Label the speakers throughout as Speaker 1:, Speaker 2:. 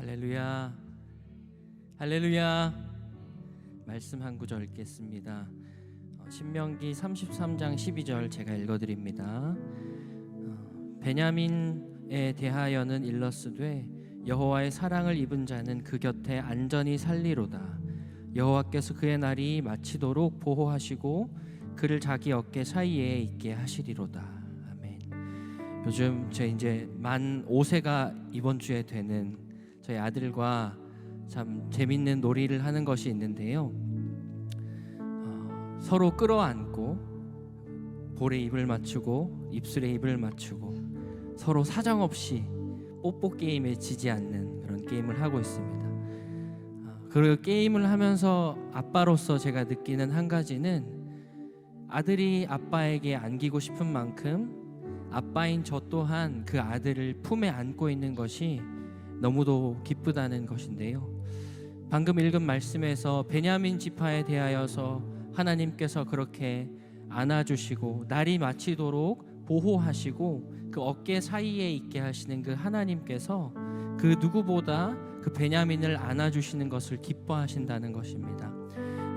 Speaker 1: 할렐루야, 할렐루야. 말씀 한 구절 읽겠습니다. 신명기 33장 12절 제가 읽어드립니다. 베냐민에 대하여는 일러스되 여호와의 사랑을 입은 자는 그 곁에 안전히 살리로다. 여호와께서 그의 날이 마치도록 보호하시고 그를 자기 어깨 사이에 있게 하시리로다. 아멘. 요즘 제 이제 만 5세가 이번 주에 되는 저희 아들과 참 재밌는 놀이를 하는 것이 있는데요. 서로 끌어안고 볼에 입을 맞추고 입술에 입을 맞추고 서로 사정없이 뽀뽀 게임에 지지 않는 그런 게임을 하고 있습니다. 그 게임을 하면서 아빠로서 제가 느끼는 한 가지는 아들이 아빠에게 안기고 싶은 만큼 아빠인 저 또한 그 아들을 품에 안고 있는 것이 너무도 기쁘다는 것인데요. 방금 읽은 말씀에서 베냐민 지파에 대하여서 하나님께서 그렇게 안아주시고 날이 마치도록 보호하시고 그 어깨 사이에 있게 하시는 그 하나님께서 그 누구보다 그 베냐민을 안아주시는 것을 기뻐하신다는 것입니다.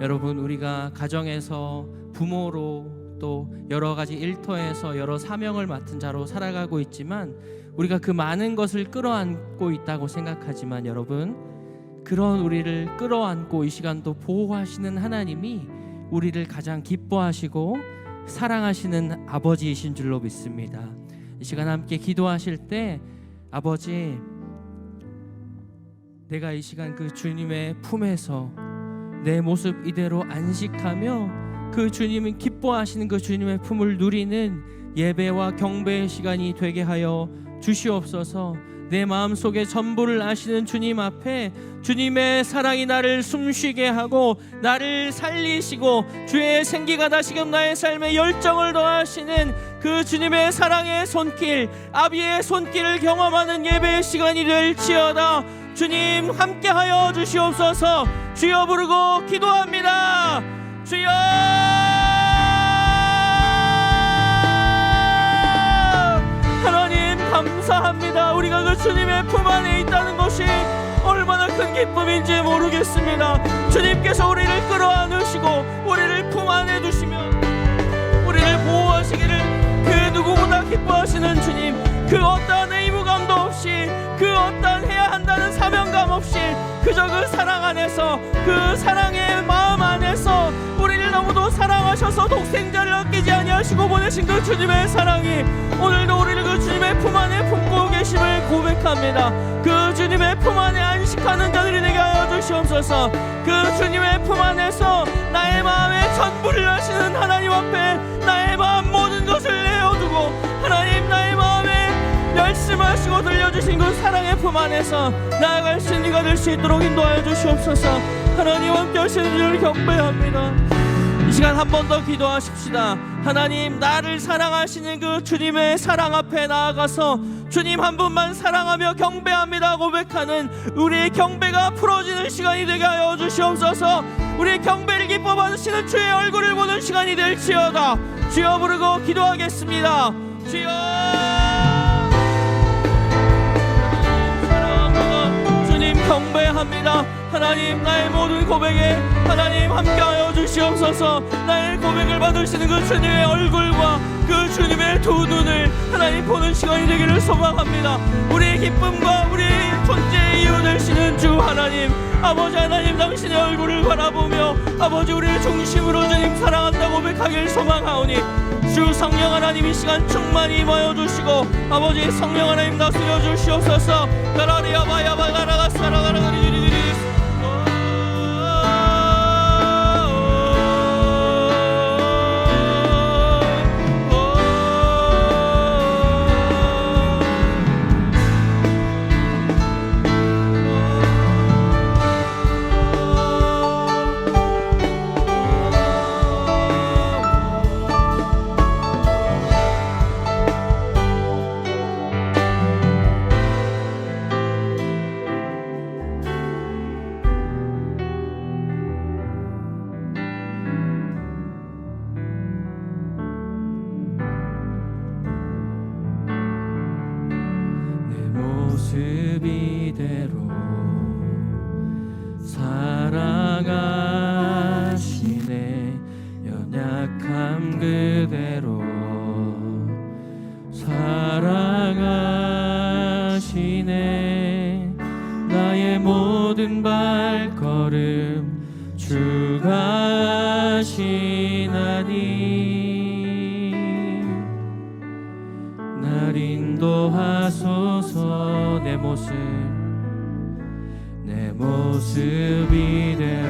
Speaker 1: 여러분, 우리가 가정에서 부모로 또 여러 가지 일터에서 여러 사명을 맡은 자로 살아가고 있지만 우리가 그 많은 것을 끌어안고 있다고 생각하지만 여러분, 그런 우리를 끌어안고 이 시간도 보호하시는 하나님이 우리를 가장 기뻐하시고 사랑하시는 아버지이신 줄로 믿습니다. 이 시간 함께 기도하실 때 아버지, 내가 이 시간 그 주님의 품에서 내 모습 이대로 안식하며 그 주님은 기뻐하시는 그 주님의 품을 누리는 예배와 경배의 시간이 되게 하여 주시옵소서. 내 마음속에 전부를 아시는 주님 앞에 주님의 사랑이 나를 숨쉬게 하고 나를 살리시고 주의 생기가 다시금 나의 삶에 열정을 더하시는 그 주님의 사랑의 손길, 아비의 손길을 경험하는 예배의 시간이 될지어다. 주님 함께하여 주시옵소서. 주여 부르고 기도합니다. 주여! 하나님 감사합니다. 우리가 그 주님의 품 안에 있다는 것이 얼마나 큰 기쁨인지 모르겠습니다. 주님께서 우리를 끌어안으시고 우리를 품 안에 두시며 우리를 보호하시기를 그 누구보다 기뻐하시는 주님, 그 어떠한 의무감도 없이 그 어떠한 해야 한다는 사명감 없이 그저 그 사랑 안에서 그 사랑의 마음 안에서 우리를 너무도 사랑하셔서 독생자를 아끼지 아니하시고 보내신 그 주님의 사랑이 오늘도 우리를 그 주님의 품 안에 품고 계심을 고백합니다. 그 주님의 품 안에 안식하는 자들이 되게 하여 주시옵소서. 그 주님의 품 안에서 나의 마음의 전부를 아시는 하나님 앞에 나의 마음 모든 것을 내어두고 하나님 나의 마음에 말씀하시고 들려주신 그 사랑의 품 안에서 나아갈 수 있는 이가 될 수 있도록 인도하여 주시옵소서. 하나님 함께 하시는 줄을 경배합니다. 이 시간 한 번 더 기도하십시다. 하나님, 나를 사랑하시는 그 주님의 사랑 앞에 나아가서 주님 한 분만 사랑하며 경배합니다 고백하는 우리의 경배가 풀어지는 시간이 되게 하여 주시옵소서. 우리의 경배를 기뻐 받으시는 주의 얼굴을 보는 시간이 될지어다. 주여 부르고 기도하겠습니다. 주여! 경배합니다. 하나님, 나의 모든 고백에 하나님 함께하여 주시옵소서. 나의 고백을 받으시는 그 주님의 얼굴과 그 주님의 두 눈을 하나님 보는 시간이 되기를 소망합니다. 우리의 기쁨과 우리의 존재의 이유 되시는 주 하나님, 아버지 하나님, 당신의 얼굴을 바라보며 아버지 우리를 중심으로 주님 사랑한다고 고백하길 소망하오니 주 성령 하나님 이 시간 충만히 임하여 주시고 아버지 성령 하나님 다스려 주시옵소서. 모습 이대로 그대로 사랑하시네. 나의 모든 발걸음 주가 하시나니 날 인도하소서. 내 모습 이대로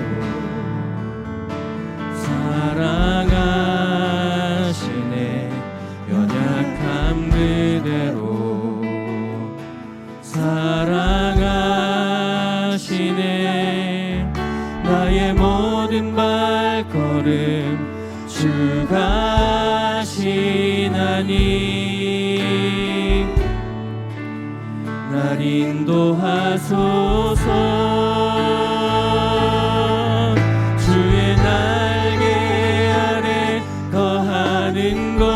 Speaker 1: 사랑하시네. 연약함 그대로 사랑하시네. 나의 모든 발걸음 주가 하시나니 날 인도하소서. 주의 날개 아래 거하는 것,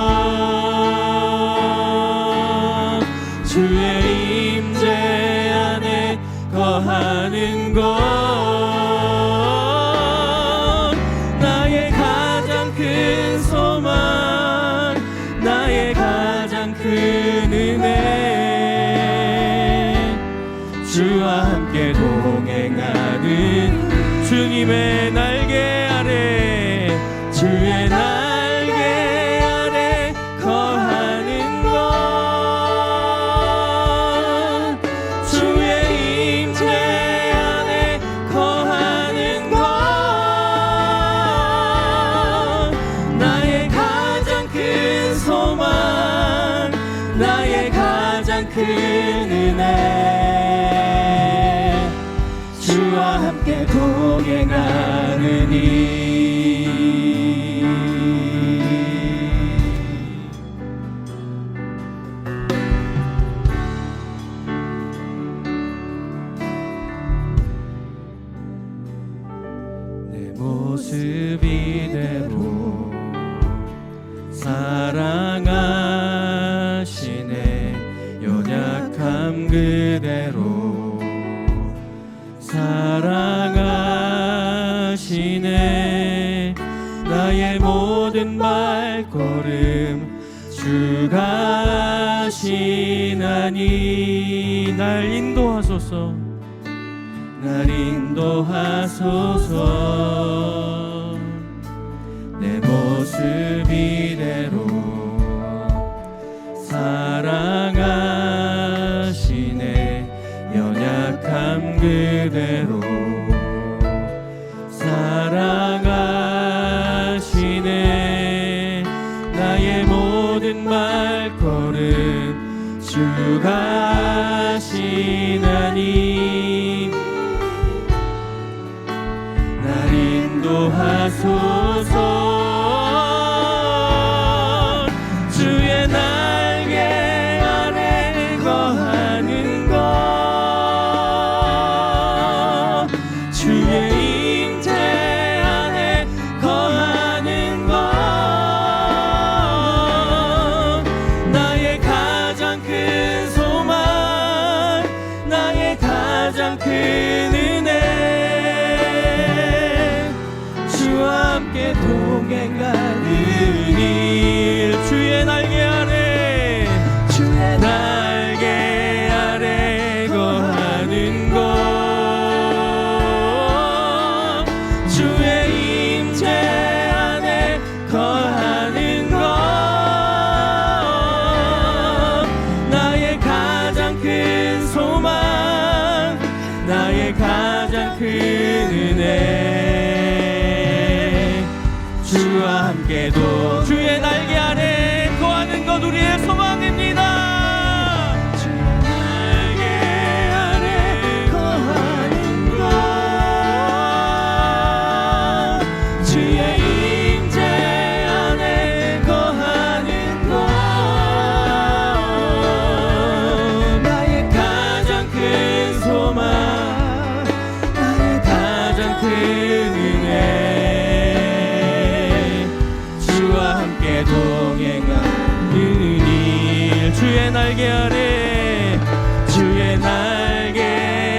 Speaker 1: 주의 임재 안에 거하는 것, 나의 가장 큰 소망, 나의 가장 큰 은혜. 주와 함께 동행하는 주님의 날개 아래, 주의 날개 아래 거하는 것, 주의 임재 안에 거하는 것, 나의 가장 큰 소망, 나의 가장 큰 은혜. 주와 함께 동행하느니 내 모습 이대로 사랑하시네. 연약함 그대로 사랑하시네. 나의 모든 발걸음 주가 하시나니 날 인도하소서. 날 인도하소서. 내 모습 이대로 사랑하시네. 연약함 그대로 사랑하시네. 나의 모든 발걸음 주가 하시나니 날 인도하소서. 주의 날개 아래 거하는 것, 주의 임재 안에 거하는 것, 나의 가장 큰 소망, 나의 가장 큰 은혜. 주와 함께 동행하느니 주의 날개 아래, 주의 날개 아래 거하는 것, 주의 임재 안에 거하는 것, 나의 가장 큰 소망, 나의 가장 큰 은혜. 주와 함께도 주의 날개 아래 거하는 것 우리의 소망입니다. 주의 날개 아래 거하는 것, 주의 임재 안에 거하는 것, 나의 가장 큰 소망, 나의 가장 큰 은혜. 주와 함께 동행하느니 주의 날개 아래, 주의 날개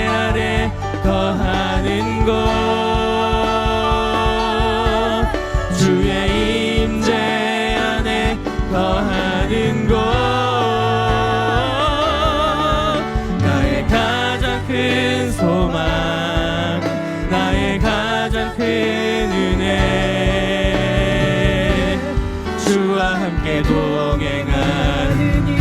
Speaker 1: 아래 거하는 것, 주의 임재 함께 동행하느니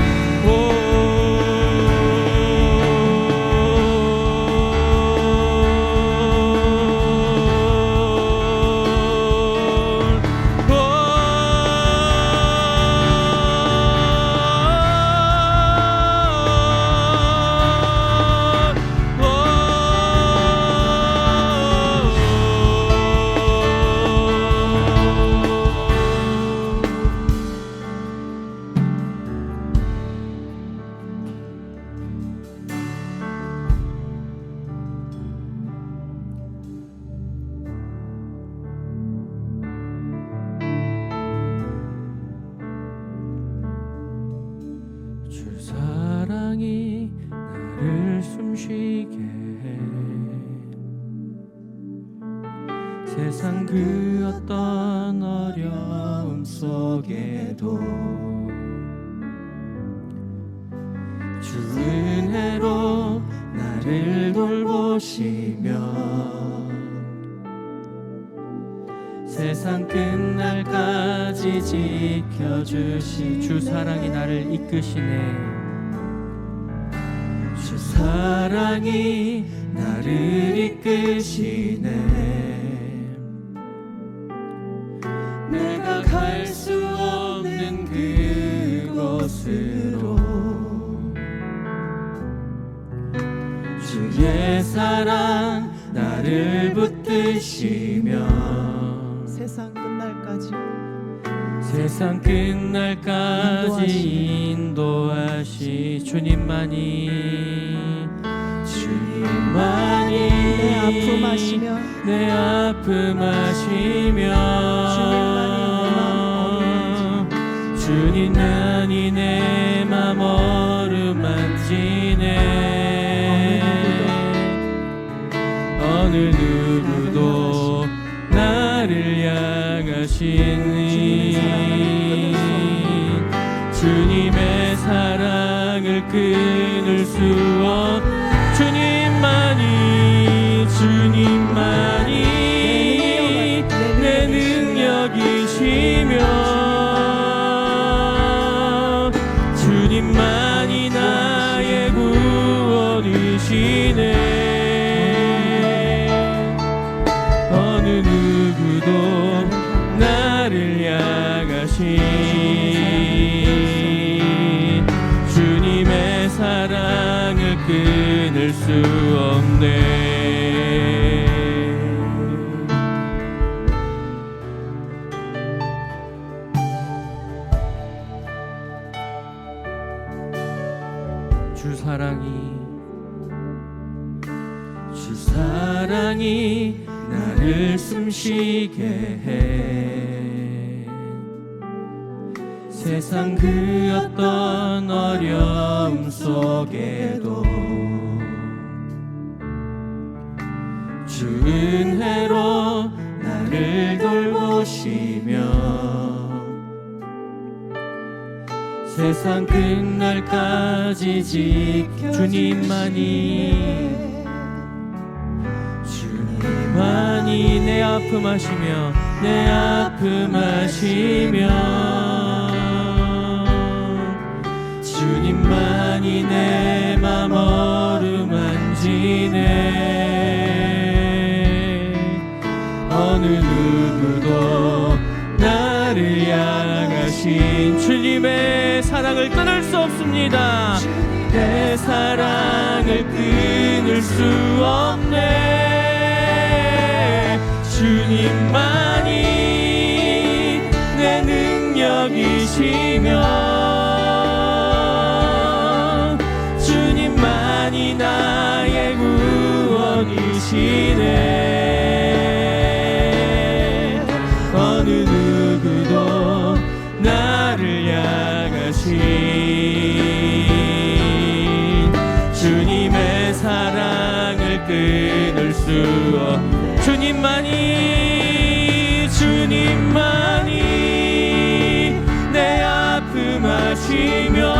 Speaker 1: 주 사랑이 나를 숨쉬게 해 세상 그 어떤 어려움 속에도 주 은혜로 나를 돌보시며 세상 끝날까지 지켜주시 주 사랑이 나를 이끄시네 주 사랑이 나를 이끄시네 내가 갈 수 없는 그곳으로 주의 사랑 나를 붙드시며 세상 끝날까지 인도하시 주님만이
Speaker 2: 내 아픔 하시며
Speaker 1: 내 아픔 하시며 주님만이 내 맘 어루만지네 어느 누구도 나를 향하시니 주님의 사랑을 끊을 수 없 주님만이 내 능력이시며 주님만이 나의 구원이시네 어느 누구도 나를 향하시 주님의 사랑을 끊을 수 없네 주 사랑이 나를 숨쉬게 해 세상 그 어떤 어려움 속에도 주 은혜로 나를 돌보시며 세상 끝날까지 지켜 주님만이 내 아픔 하시며 내 아픔 하시며 주님만이 내 맘 어루만지네 어느 누구도 나를 향하신 주님의 사랑을 끊을 수 없습니다 내 사랑을 끊을 수 없네 주님만이 내 능력이시며 주님만이 나의 구원이시네 어느 누구도 나를 향하신 주님의 사랑을 끊을 수 없네 주님만이 내 아픔 하시며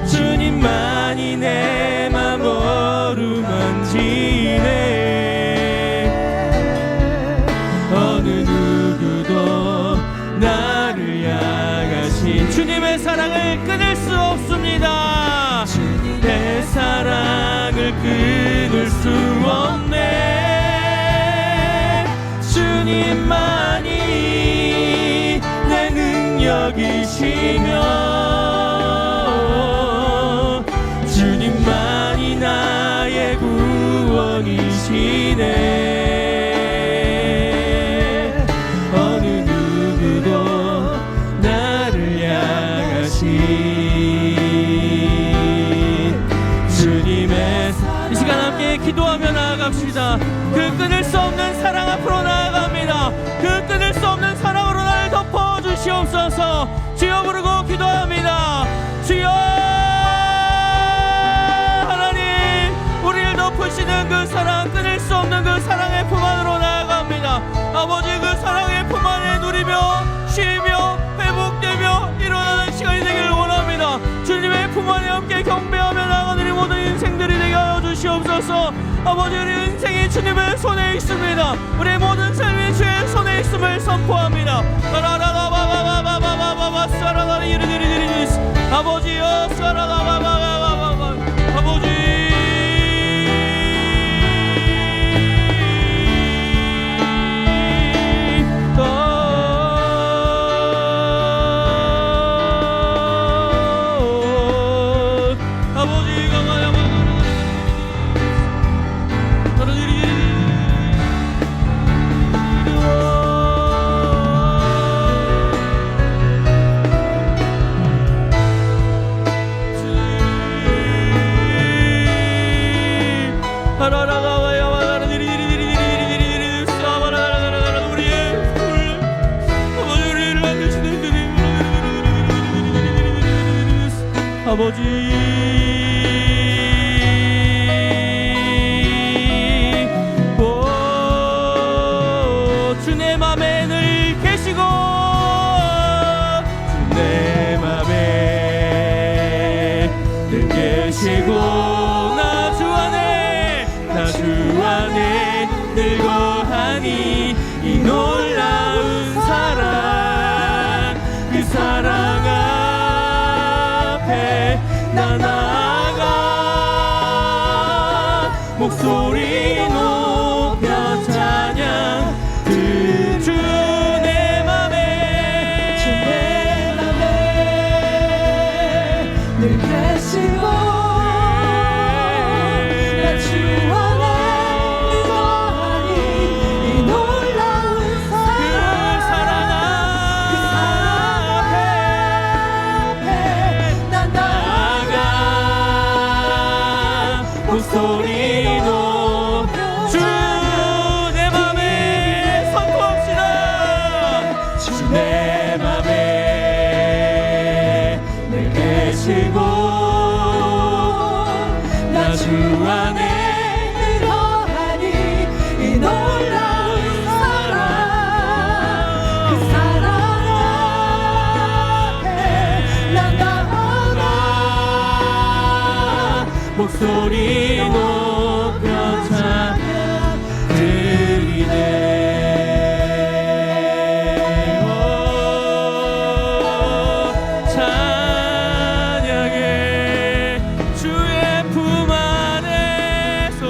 Speaker 1: 주님만이 내 맘 어루만지네 어느 누구도 끊을 수 없습니다. 내 사랑을 끊을 수 없네. 주님만이 내 능력이시며 주님만이 나의 구원이시네. 어느 누구도 나를 향하신 주님의 이 시간 함께 기도하며 나아갑시다. 그 끊을 수 없는 사랑 앞으로 나아갑니다. 그 끊을 수 없는 사랑으로 나를 덮어주시옵소서. 주여 부르고 기도합니다. 주여 하나님, 우리를 덮으시는 그 사랑, 끊을 수 없는 그 사랑의 품 안으로 나아갑니다. 아버지, 그 사랑의 품 안에 누리며 쉬며 회복되며 일어나는 시간이 되기를 원합니다. 주님의 품 안에 함께 경배하며 나아가는 우리 모든 인생들이 되게 하여 주시옵소서. 아버지, 우리 인생이 주님의 손에 있습니다. 우리 모든 삶이 주의 손에 있음을 선포합니다. 아버지여, 아버지, 아버지, 주 내 맘에 늘 계시고 주 내 맘에 늘 계시고 나 주 안에 늘 거하니 이 놀라운 사랑, 그 사랑 나 나아가 목소리 높여 찬양. 그 주 내 맘에
Speaker 2: 늘 계시고 나 주 안에 늘 거하니 이 놀라운 사랑, 그 사랑 앞에 난 나아가
Speaker 1: 목소리 높여 주 내 맘에 선포합시다. 주 내 맘에 늘 계시고 나 주 안에
Speaker 2: 늘 거하니 이 놀라운 사랑, 그 사랑 앞에 난 나아가
Speaker 1: 목소리 높여 찬양 드리네. 찬양해. 주의 품 안에서,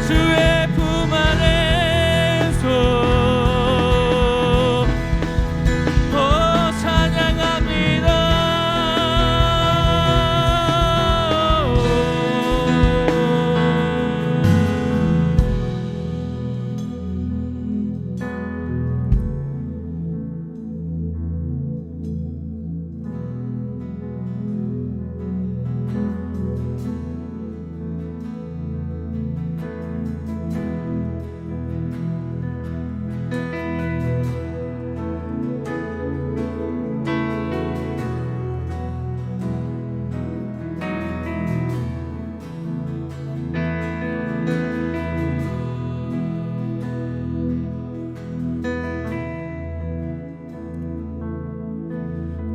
Speaker 1: 주의 품 안에서 찬양합니다.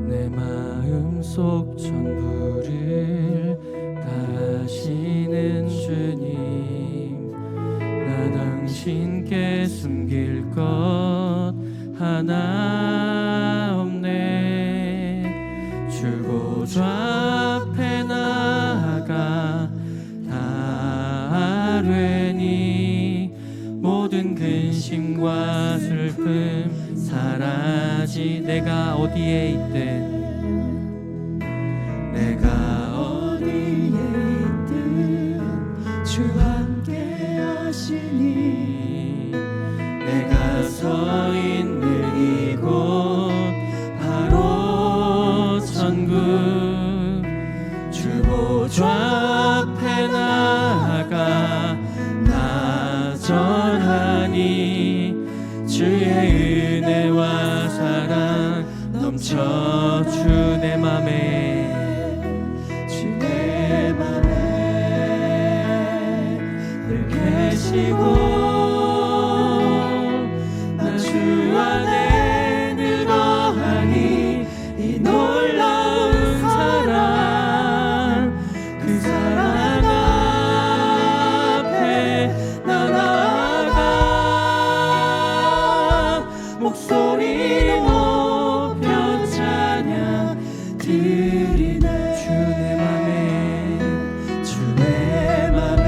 Speaker 1: 내 마음속 전부를 다 아시는 주님, 나 당신께 숨길 것 하나 없네. 주고자 고통과 슬픔 사라지. 내가 어디에 있든 내가
Speaker 2: 어디에 있든 주 함께 하시니
Speaker 1: 내가 서 있는 이곳 바로 천국. 주 보좌 앞에 나아가 나 전하니 주의 은혜와 사랑 넘쳐 주 내 맘에
Speaker 2: 주 내 맘에 늘 계시고
Speaker 1: 나 주 안에 늘 거하니 이 놀라운 사랑 그 사랑 앞에 나 나아가 목소리 높여 찬양 드리네. 주 내 맘에 주 내 맘에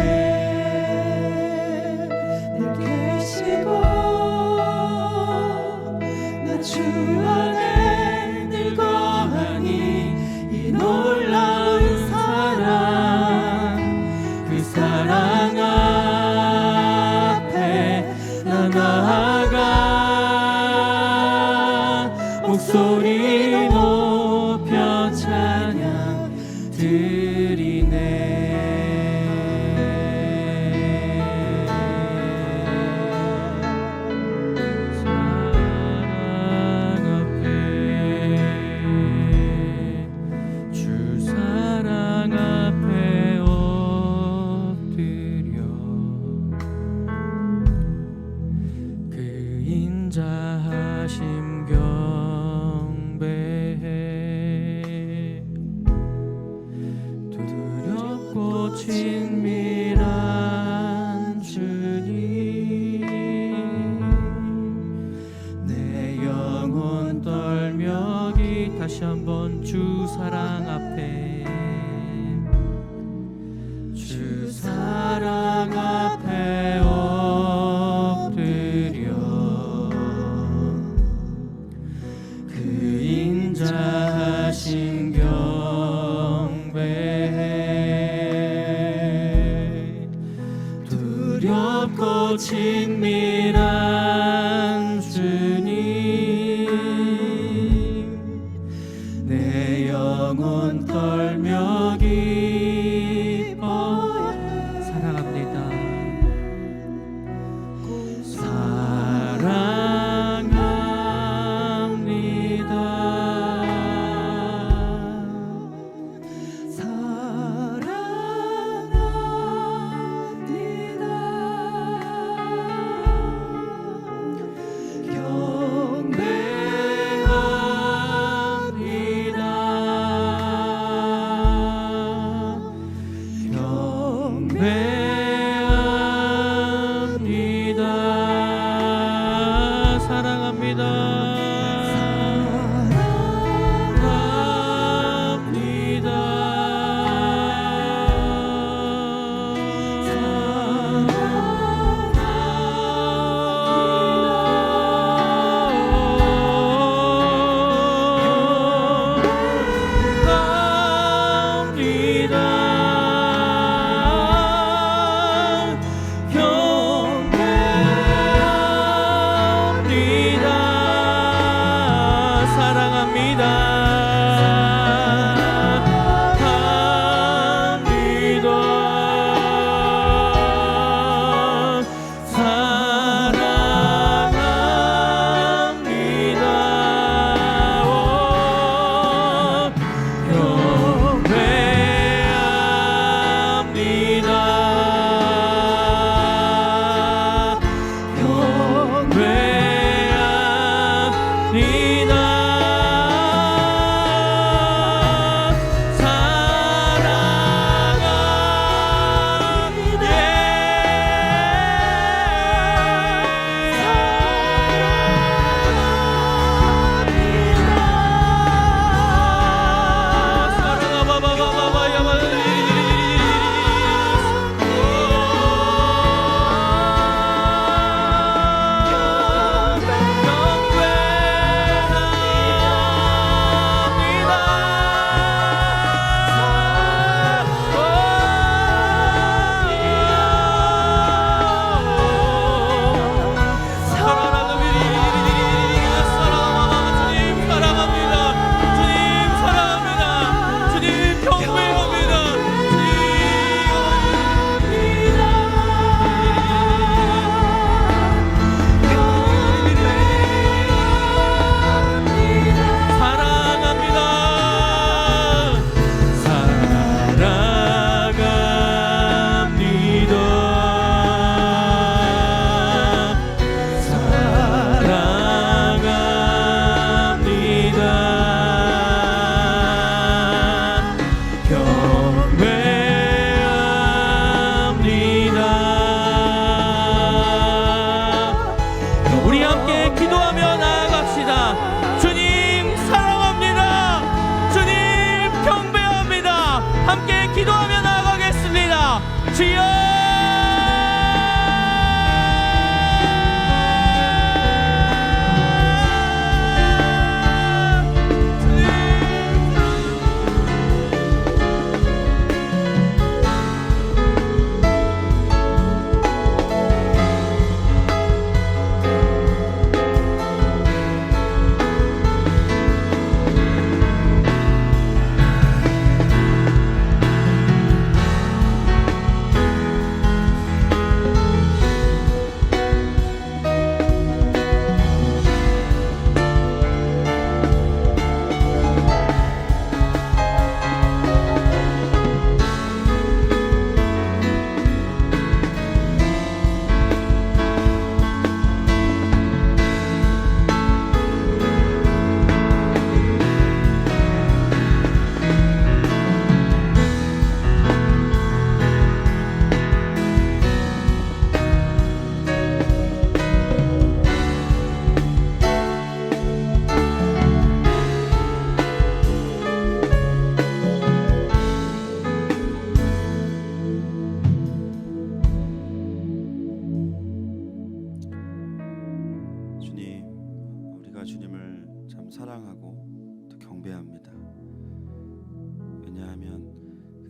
Speaker 2: 늘 계시고 나 주 안에 늘 거하니 이 놀라운 사랑
Speaker 1: 그 사랑 앞에 나 나아가 목소리 높여 찬양 드리네. 사랑 앞에 주 사랑 앞에 엎드려 그 인자하심 경배해. 두렵고 친밀한 주님 내 영혼 떨며기. 다시 한번 주 사랑 앞에 주 사랑 앞에 엎드려 그 인자하심 경배해. 두렵고 친밀한 주님 내 영혼 떨며 기뻐 사랑합니다.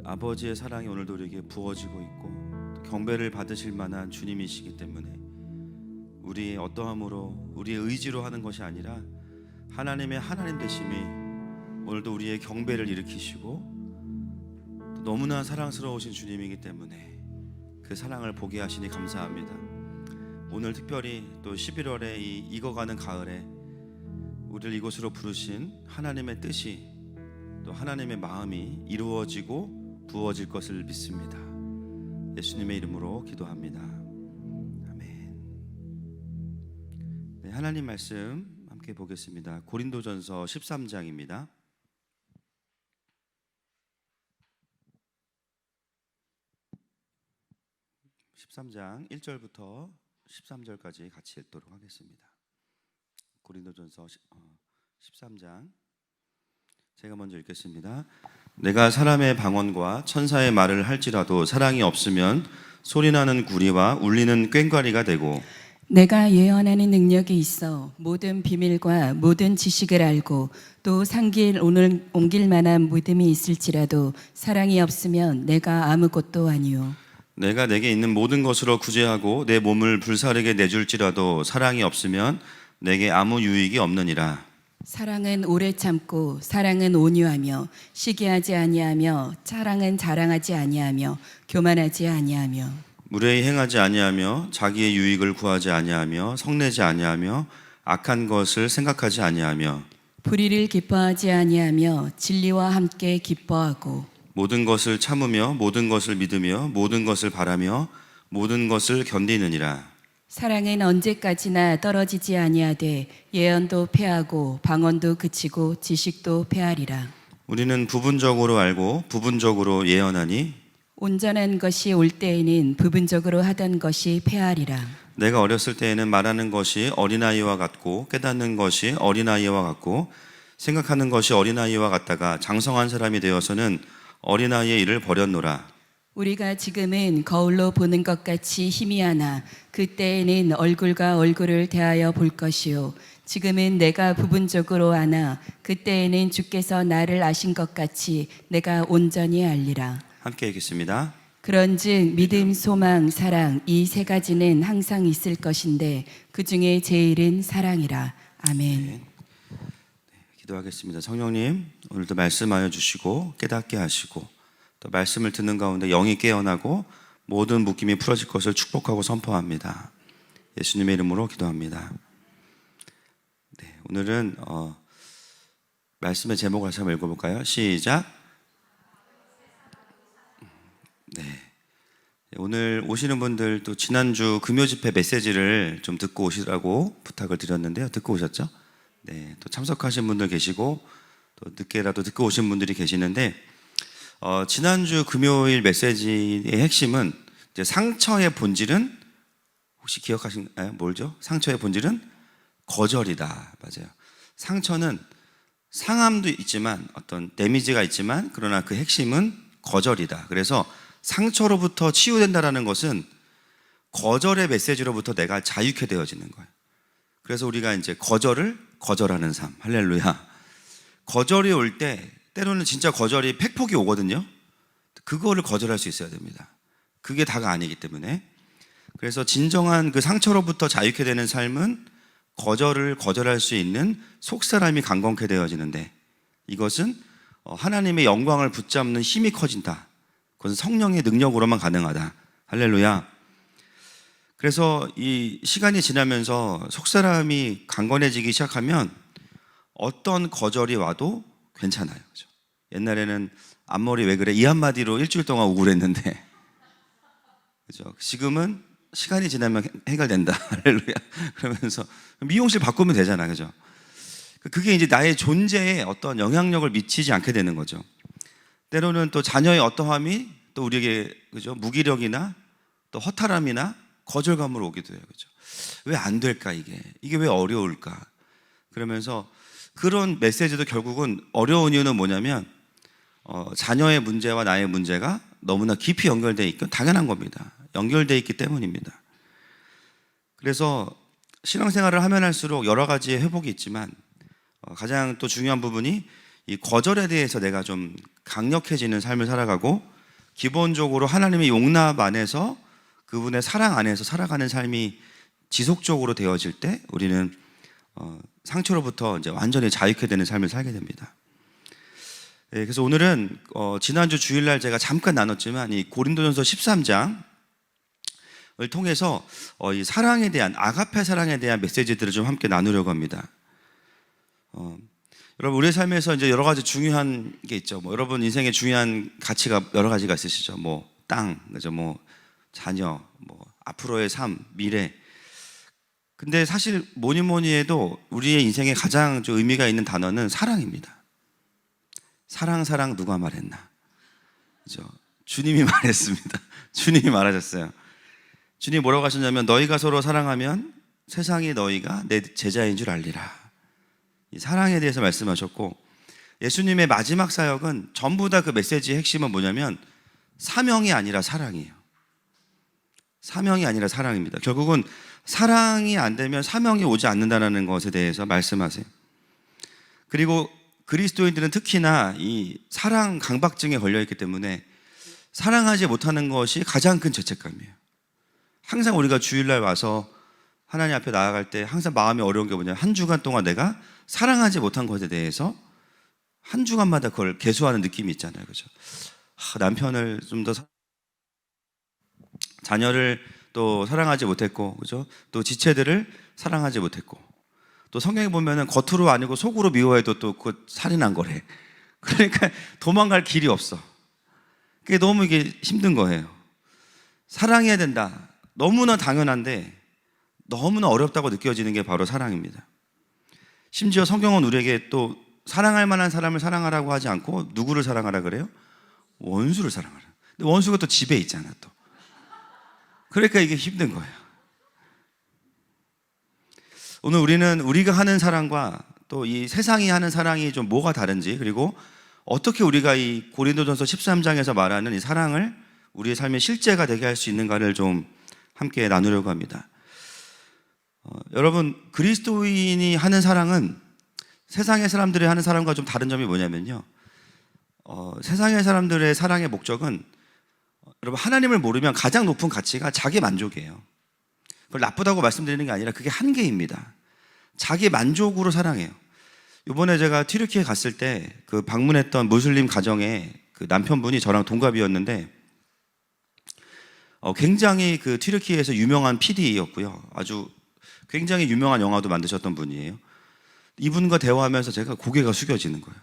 Speaker 3: 아버지의 사랑이 오늘도 우리에게 부어지고 있고 경배를 받으실 만한 주님이시기 때문에 우리의 어떠함으로 우리의 의지로 하는 것이 아니라 하나님의 하나님 되심이 오늘도 우리의 경배를 일으키시고 너무나 사랑스러우신 주님이기 때문에 그 사랑을 보게 하시니 감사합니다. 오늘 특별히 또 11월에 이 익어가는 가을에 우리를 이곳으로 부르신 하나님의 뜻이 또 하나님의 마음이 이루어지고 부어질 것을 믿습니다. 예수님의 이름으로 기도합니다. 아멘. 네, 하나님 말씀 함께 보겠습니다. 고린도전서 13장입니다. 13장 1절부터 13절까지 같이 읽도록 하겠습니다. 고린도전서 13장 제가 먼저 읽겠습니다. 내가 사람의 방언과 천사의 말을 할지라도 사랑이 없으면 소리나는 구리와 울리는 꽹과리가 되고
Speaker 4: 내가 예언하는 능력이 있어 모든 비밀과 모든 지식을 알고 또 산길 옮길 만한 믿음이 있을지라도 사랑이 없으면 내가 아무것도 아니요.
Speaker 3: 내가 내게 있는 모든 것으로 구제하고 내 몸을 불사르게 내줄지라도 사랑이 없으면 내게 아무 유익이 없느니라.
Speaker 4: 사랑은 오래 참고 사랑은 온유하며 시기하지 아니하며 사랑은 자랑하지 아니하며 교만하지 아니하며
Speaker 3: 무례히 행하지 아니하며 자기의 유익을 구하지 아니하며 성내지 아니하며 악한 것을 생각하지 아니하며
Speaker 4: 불의를 기뻐하지 아니하며 진리와 함께 기뻐하고
Speaker 3: 모든 것을 참으며 모든 것을 믿으며 모든 것을 바라며 모든 것을 견디느니라.
Speaker 4: 사랑은 언제까지나 떨어지지 아니하되 예언도 패하고 방언도 그치고 지식도 패하리라.
Speaker 3: 우리는 부분적으로 알고 부분적으로 예언하니
Speaker 4: 온전한 것이 올 때에는 부분적으로 하던 것이 패하리라.
Speaker 3: 내가 어렸을 때에는 말하는 것이 어린아이와 같고 깨닫는 것이 어린아이와 같고 생각하는 것이 어린아이와 같다가 장성한 사람이 되어서는 어린아이의 일을 버렸노라.
Speaker 4: 우리가 지금은 거울로 보는 것 같이 희미하나 그때에는 얼굴과 얼굴을 대하여 볼 것이요 지금은 내가 부분적으로 아나 그때에는 주께서 나를 아신 것 같이 내가 온전히 알리라.
Speaker 3: 함께 읽겠습니다.
Speaker 4: 그런즉 믿음, 소망, 사랑 이 세 가지는 항상 있을 것인데 그 중에 제일은 사랑이라. 아멘.
Speaker 3: 네, 기도하겠습니다. 성령님 오늘도 말씀하여 주시고 깨닫게 하시고 또 말씀을 듣는 가운데 영이 깨어나고 모든 묶임이 풀어질 것을 축복하고 선포합니다. 예수님의 이름으로 기도합니다. 네, 오늘은 말씀의 제목을 다시 한번 읽어볼까요? 시작. 네, 오늘 오시는 분들 또 지난주 금요 집회 메시지를 좀 듣고 오시라고 부탁을 드렸는데요. 듣고 오셨죠? 네, 또 참석하신 분들 계시고 또 늦게라도 듣고 오신 분들이 계시는데 지난주 금요일 메시지의 핵심은 이제 상처의 본질은 혹시 기억하시나요? 뭘죠? 상처의 본질은 거절이다. 맞아요. 상처는 상함도 있지만 어떤 데미지가 있지만 그러나 그 핵심은 거절이다. 그래서 상처로부터 치유된다라는 것은 거절의 메시지로부터 내가 자유케 되어지는 거예요. 그래서 우리가 이제 거절을 거절하는 삶, 할렐루야. 거절이 올 때 때로는 진짜 거절이 팩폭이 오거든요. 그거를 거절할 수 있어야 됩니다. 그게 다가 아니기 때문에. 그래서 진정한 그 상처로부터 자유케 되는 삶은 거절을 거절할 수 있는 속사람이 강건케 되어지는데, 이것은 하나님의 영광을 붙잡는 힘이 커진다. 그것은 성령의 능력으로만 가능하다. 할렐루야. 그래서 이 시간이 지나면서 속사람이 강건해지기 시작하면 어떤 거절이 와도 괜찮아요. 그죠? 옛날에는 앞머리 왜 그래? 이 한마디로 일주일 동안 우울했는데, 그죠? 지금은 시간이 지나면 해결된다. 할렐루야. 그러면서 미용실 바꾸면 되잖아. 그죠? 그게 이제 나의 존재에 어떤 영향력을 미치지 않게 되는 거죠. 때로는 또 자녀의 어떠함이 또 우리에게, 그죠? 무기력이나 또 허탈함이나 거절감으로 오기도 해요. 그죠? 왜 안 될까, 이게 왜 어려울까? 그러면서 그런 메시지도 결국은 어려운 이유는 뭐냐면, 자녀의 문제와 나의 문제가 너무나 깊이 연결되어 있고 당연한 겁니다. 연결되어 있기 때문입니다. 그래서 신앙생활을 하면 할수록 여러 가지의 회복이 있지만, 가장 또 중요한 부분이 이 거절에 대해서 내가 좀 강력해지는 삶을 살아가고, 기본적으로 하나님의 용납 안에서, 그분의 사랑 안에서 살아가는 삶이 지속적으로 되어질 때 우리는 상처로부터 이제 완전히 자유케 되는 삶을 살게 됩니다. 네, 그래서 오늘은 지난주 주일날 제가 잠깐 나눴지만 이 고린도전서 13장을 통해서 이 사랑에 대한, 아가페 사랑에 대한 메시지들을 좀 함께 나누려고 합니다. 여러분, 우리의 삶에서 이제 여러 가지 중요한 게 있죠. 뭐 여러분 인생에 중요한 가치가 여러 가지가 있으시죠. 뭐 땅, 그죠? 뭐 자녀, 뭐 앞으로의 삶, 미래. 근데 사실 뭐니 해도 우리의 인생에 가장 좀 의미가 있는 단어는 사랑입니다. 사랑 누가 말했나? 그죠? 주님이 말했습니다. 주님이 말하셨어요. 주님이 뭐라고 하셨냐면, 너희가 서로 사랑하면 세상이 너희가 내 제자인 줄 알리라. 이 사랑에 대해서 말씀하셨고, 예수님의 마지막 사역은 전부 다 그 메시지의 핵심은 뭐냐면 사명이 아니라 사랑이에요. 사명이 아니라 사랑입니다. 결국은 사랑이 안 되면 사명이 오지 않는다는 것에 대해서 말씀하세요. 그리고 그리스도인들은 특히나 이 사랑 강박증에 걸려있기 때문에 사랑하지 못하는 것이 가장 큰 죄책감이에요. 항상 우리가 주일날 와서 하나님 앞에 나아갈 때 항상 마음이 어려운 게 뭐냐면, 한 주간 동안 내가 사랑하지 못한 것에 대해서 한 주간마다 그걸 계수하는 느낌이 있잖아요. 그죠? 남편을 좀 더, 자녀를 또 사랑하지 못했고, 그죠? 또 지체들을 사랑하지 못했고, 또 성경에 보면은 겉으로 아니고 속으로 미워해도 또 그 살인한 거래. 그러니까 도망갈 길이 없어. 그게 너무 이게 힘든 거예요. 사랑해야 된다. 너무나 당연한데 너무나 어렵다고 느껴지는 게 바로 사랑입니다. 심지어 성경은 우리에게 또 사랑할 만한 사람을 사랑하라고 하지 않고 누구를 사랑하라 그래요? 원수를 사랑하라. 근데 원수가 또 집에 있잖아 또. 그러니까 이게 힘든 거예요. 오늘 우리는 우리가 하는 사랑과 또 이 세상이 하는 사랑이 좀 뭐가 다른지, 그리고 어떻게 우리가 이 고린도전서 13장에서 말하는 이 사랑을 우리의 삶의 실제가 되게 할 수 있는가를 좀 함께 나누려고 합니다. 여러분, 그리스도인이 하는 사랑은 세상의 사람들이 하는 사랑과 좀 다른 점이 뭐냐면요, 세상의 사람들의 사랑의 목적은, 여러분, 하나님을 모르면 가장 높은 가치가 자기 만족이에요. 그걸 나쁘다고 말씀드리는 게 아니라 그게 한계입니다. 자기 만족으로 사랑해요. 이번에 제가 튀르키예 갔을 때 그 방문했던 무슬림 가정에 그 남편분이 저랑 동갑이었는데, 굉장히 그 튀르키예에서 유명한 PD였고요. 아주 굉장히 유명한 영화도 만드셨던 분이에요. 이분과 대화하면서 제가 고개가 숙여지는 거예요.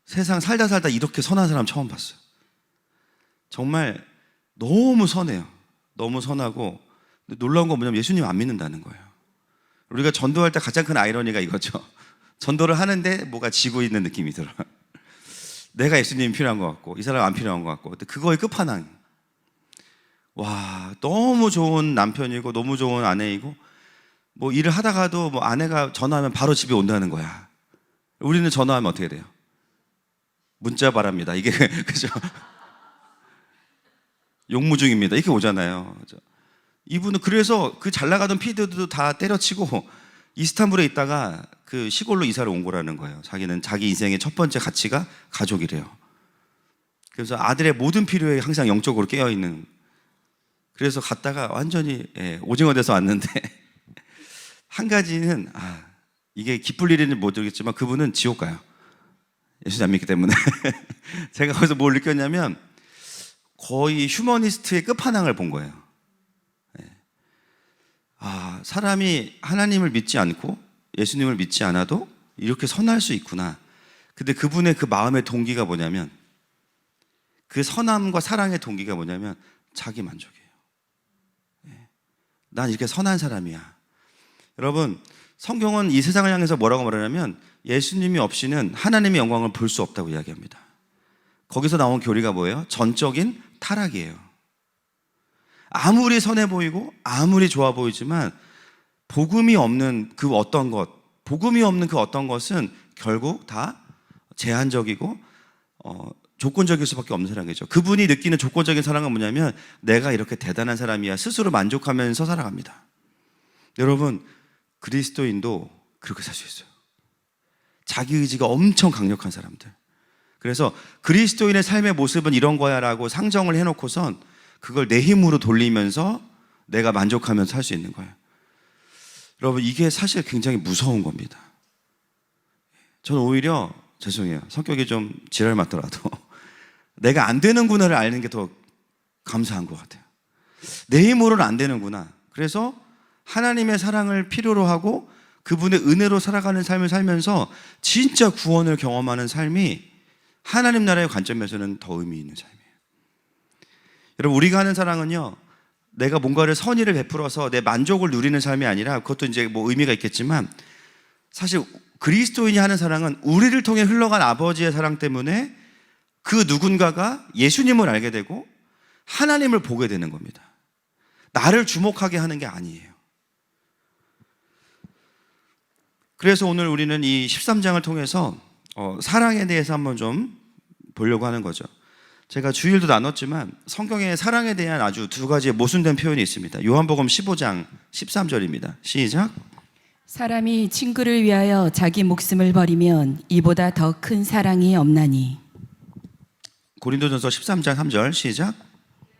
Speaker 3: 세상 살다 이렇게 선한 사람 처음 봤어요. 정말 너무 선해요. 너무 선하고, 놀라운 건 뭐냐면 예수님 안 믿는다는 거예요. 우리가 전도할 때 가장 큰 아이러니가 이거죠. 전도를 하는데 뭐가 지고 있는 느낌이 들어요. 내가 예수님이 필요한 것 같고 이 사람 안 필요한 것 같고, 근데 그거의 끝판왕. 와, 너무 좋은 남편이고 너무 좋은 아내이고, 뭐 일을 하다가도 뭐 아내가 전화하면 바로 집에 온다는 거야. 우리는 전화하면 어떻게 돼요? 문자 바랍니다. 이게 그죠? 용무 중입니다. 이렇게 오잖아요. 이분은 그래서 그 잘 나가던 피디도 다 때려치고 이스탄불에 있다가 그 시골로 이사를 온 거라는 거예요. 자기는 자기 인생의 첫 번째 가치가 가족이래요. 그래서 아들의 모든 필요에 항상 영적으로 깨어있는, 그래서 갔다가 완전히 오징어 돼서 왔는데 한 가지는 이게 기쁠 일인지 모르겠지만 그분은 지옥 가요. 예수 안 믿기 때문에. 제가 거기서 뭘 느꼈냐면 거의 휴머니스트의 끝판왕을 본 거예요. 사람이 하나님을 믿지 않고 예수님을 믿지 않아도 이렇게 선할 수 있구나. 근데 그분의 그 마음의 동기가 뭐냐면, 그 선함과 사랑의 동기가 뭐냐면 자기 만족이에요. 난 이렇게 선한 사람이야. 여러분, 성경은 이 세상을 향해서 뭐라고 말하냐면 예수님이 없이는 하나님의 영광을 볼 수 없다고 이야기합니다. 거기서 나온 교리가 뭐예요? 전적인 타락이에요. 아무리 선해 보이고 아무리 좋아 보이지만 복음이 없는 그 어떤 것은 결국 다 제한적이고 조건적일 수밖에 없는 사랑이죠. 그분이 느끼는 조건적인 사랑은 뭐냐면 내가 이렇게 대단한 사람이야 스스로 만족하면서 살아갑니다. 여러분, 그리스도인도 그렇게 살 수 있어요. 자기 의지가 엄청 강력한 사람들. 그래서 그리스도인의 삶의 모습은 이런 거야 라고 상정을 해놓고선 그걸 내 힘으로 돌리면서 내가 만족하면서 살 수 있는 거예요. 여러분, 이게 사실 굉장히 무서운 겁니다. 저는 오히려, 죄송해요, 성격이 좀 지랄 맞더라도 내가 안 되는구나를 아는 게 더 감사한 것 같아요. 내 힘으로는 안 되는구나. 그래서 하나님의 사랑을 필요로 하고 그분의 은혜로 살아가는 삶을 살면서 진짜 구원을 경험하는 삶이 하나님 나라의 관점에서는 더 의미 있는 삶이에요. 여러분, 우리가 하는 사랑은요, 내가 뭔가를 선의를 베풀어서 내 만족을 누리는 삶이 아니라, 그것도 이제 뭐 의미가 있겠지만, 사실 그리스도인이 하는 사랑은 우리를 통해 흘러간 아버지의 사랑 때문에 그 누군가가 예수님을 알게 되고 하나님을 보게 되는 겁니다. 나를 주목하게 하는 게 아니에요. 그래서 오늘 우리는 이 13장을 통해서 사랑에 대해서 한번 좀 보려고 하는 거죠. 제가 주일도 나눴지만 성경에 사랑에 대한 아주 두 가지의 모순된 표현이 있습니다. 요한복음 15장 13절입니다. 시작.
Speaker 4: 사람이 친구를 위하여 자기 목숨을 버리면 이보다 더 큰 사랑이 없나니.
Speaker 3: 고린도전서 13장 3절 시작.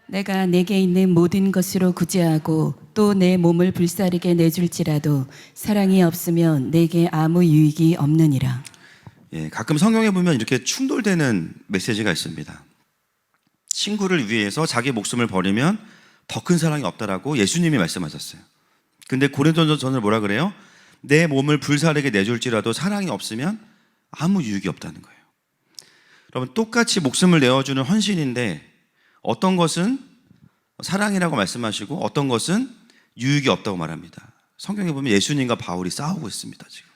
Speaker 4: 내가 내게 있는 모든 것으로 구제하고 또 내 몸을 불사르게 내줄지라도 사랑이 없으면 내게 아무 유익이 없느니라.
Speaker 3: 가끔 성경에 보면 이렇게 충돌되는 메시지가 있습니다. 친구를 위해서 자기 목숨을 버리면 더 큰 사랑이 없다라고 예수님이 말씀하셨어요. 근데 고린도전서는 뭐라 그래요? 내 몸을 불사르게 내줄지라도 사랑이 없으면 아무 유익이 없다는 거예요. 여러분, 똑같이 목숨을 내어주는 헌신인데 어떤 것은 사랑이라고 말씀하시고 어떤 것은 유익이 없다고 말합니다. 성경에 보면 예수님과 바울이 싸우고 있습니다. 지금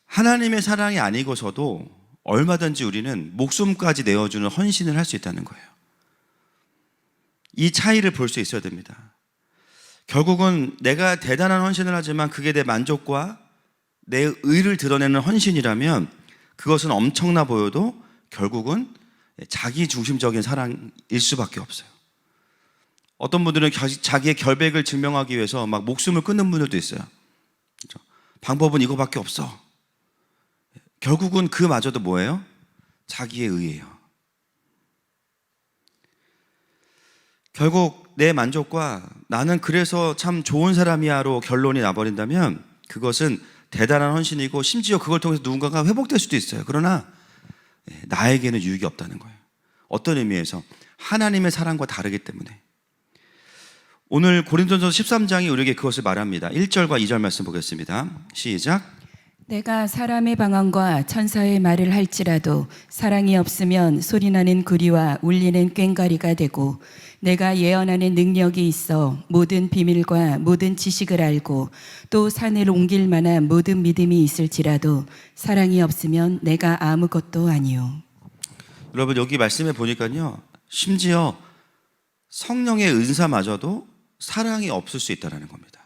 Speaker 3: 하나님의 사랑이 아니고서도 얼마든지 우리는 목숨까지 내어주는 헌신을 할 수 있다는 거예요. 이 차이를 볼 수 있어야 됩니다. 결국은 내가 대단한 헌신을 하지만 그게 내 만족과 내 의를 드러내는 헌신이라면 그것은 엄청나 보여도 결국은 자기 중심적인 사랑일 수밖에 없어요. 어떤 분들은 자기의 결백을 증명하기 위해서 막 목숨을 끊는 분들도 있어요. 방법은 이거밖에 없어. 결국은 그마저도 뭐예요? 자기의 의예요. 결국 내 만족과 나는 그래서 참 좋은 사람이야로 결론이 나버린다면 그것은 대단한 헌신이고 심지어 그걸 통해서 누군가가 회복될 수도 있어요. 그러나 나에게는 유익이 없다는 거예요. 어떤 의미에서? 하나님의 사랑과 다르기 때문에. 오늘 고린도전서 13장이 우리에게 그것을 말합니다. 1절과 2절 말씀 보겠습니다. 시작.
Speaker 4: 내가 사람의 방언과 천사의 말을 할지라도 사랑이 없으면 소리나는 구리와 울리는 꽹과리가 되고 내가 예언하는 능력이 있어 모든 비밀과 모든 지식을 알고 또 산을 옮길 만한 모든 믿음이 있을지라도 사랑이 없으면 내가 아무것도 아니요.
Speaker 3: 여러분, 여기 말씀해 보니까요, 심지어 성령의 은사마저도 사랑이 없을 수 있다는 겁니다.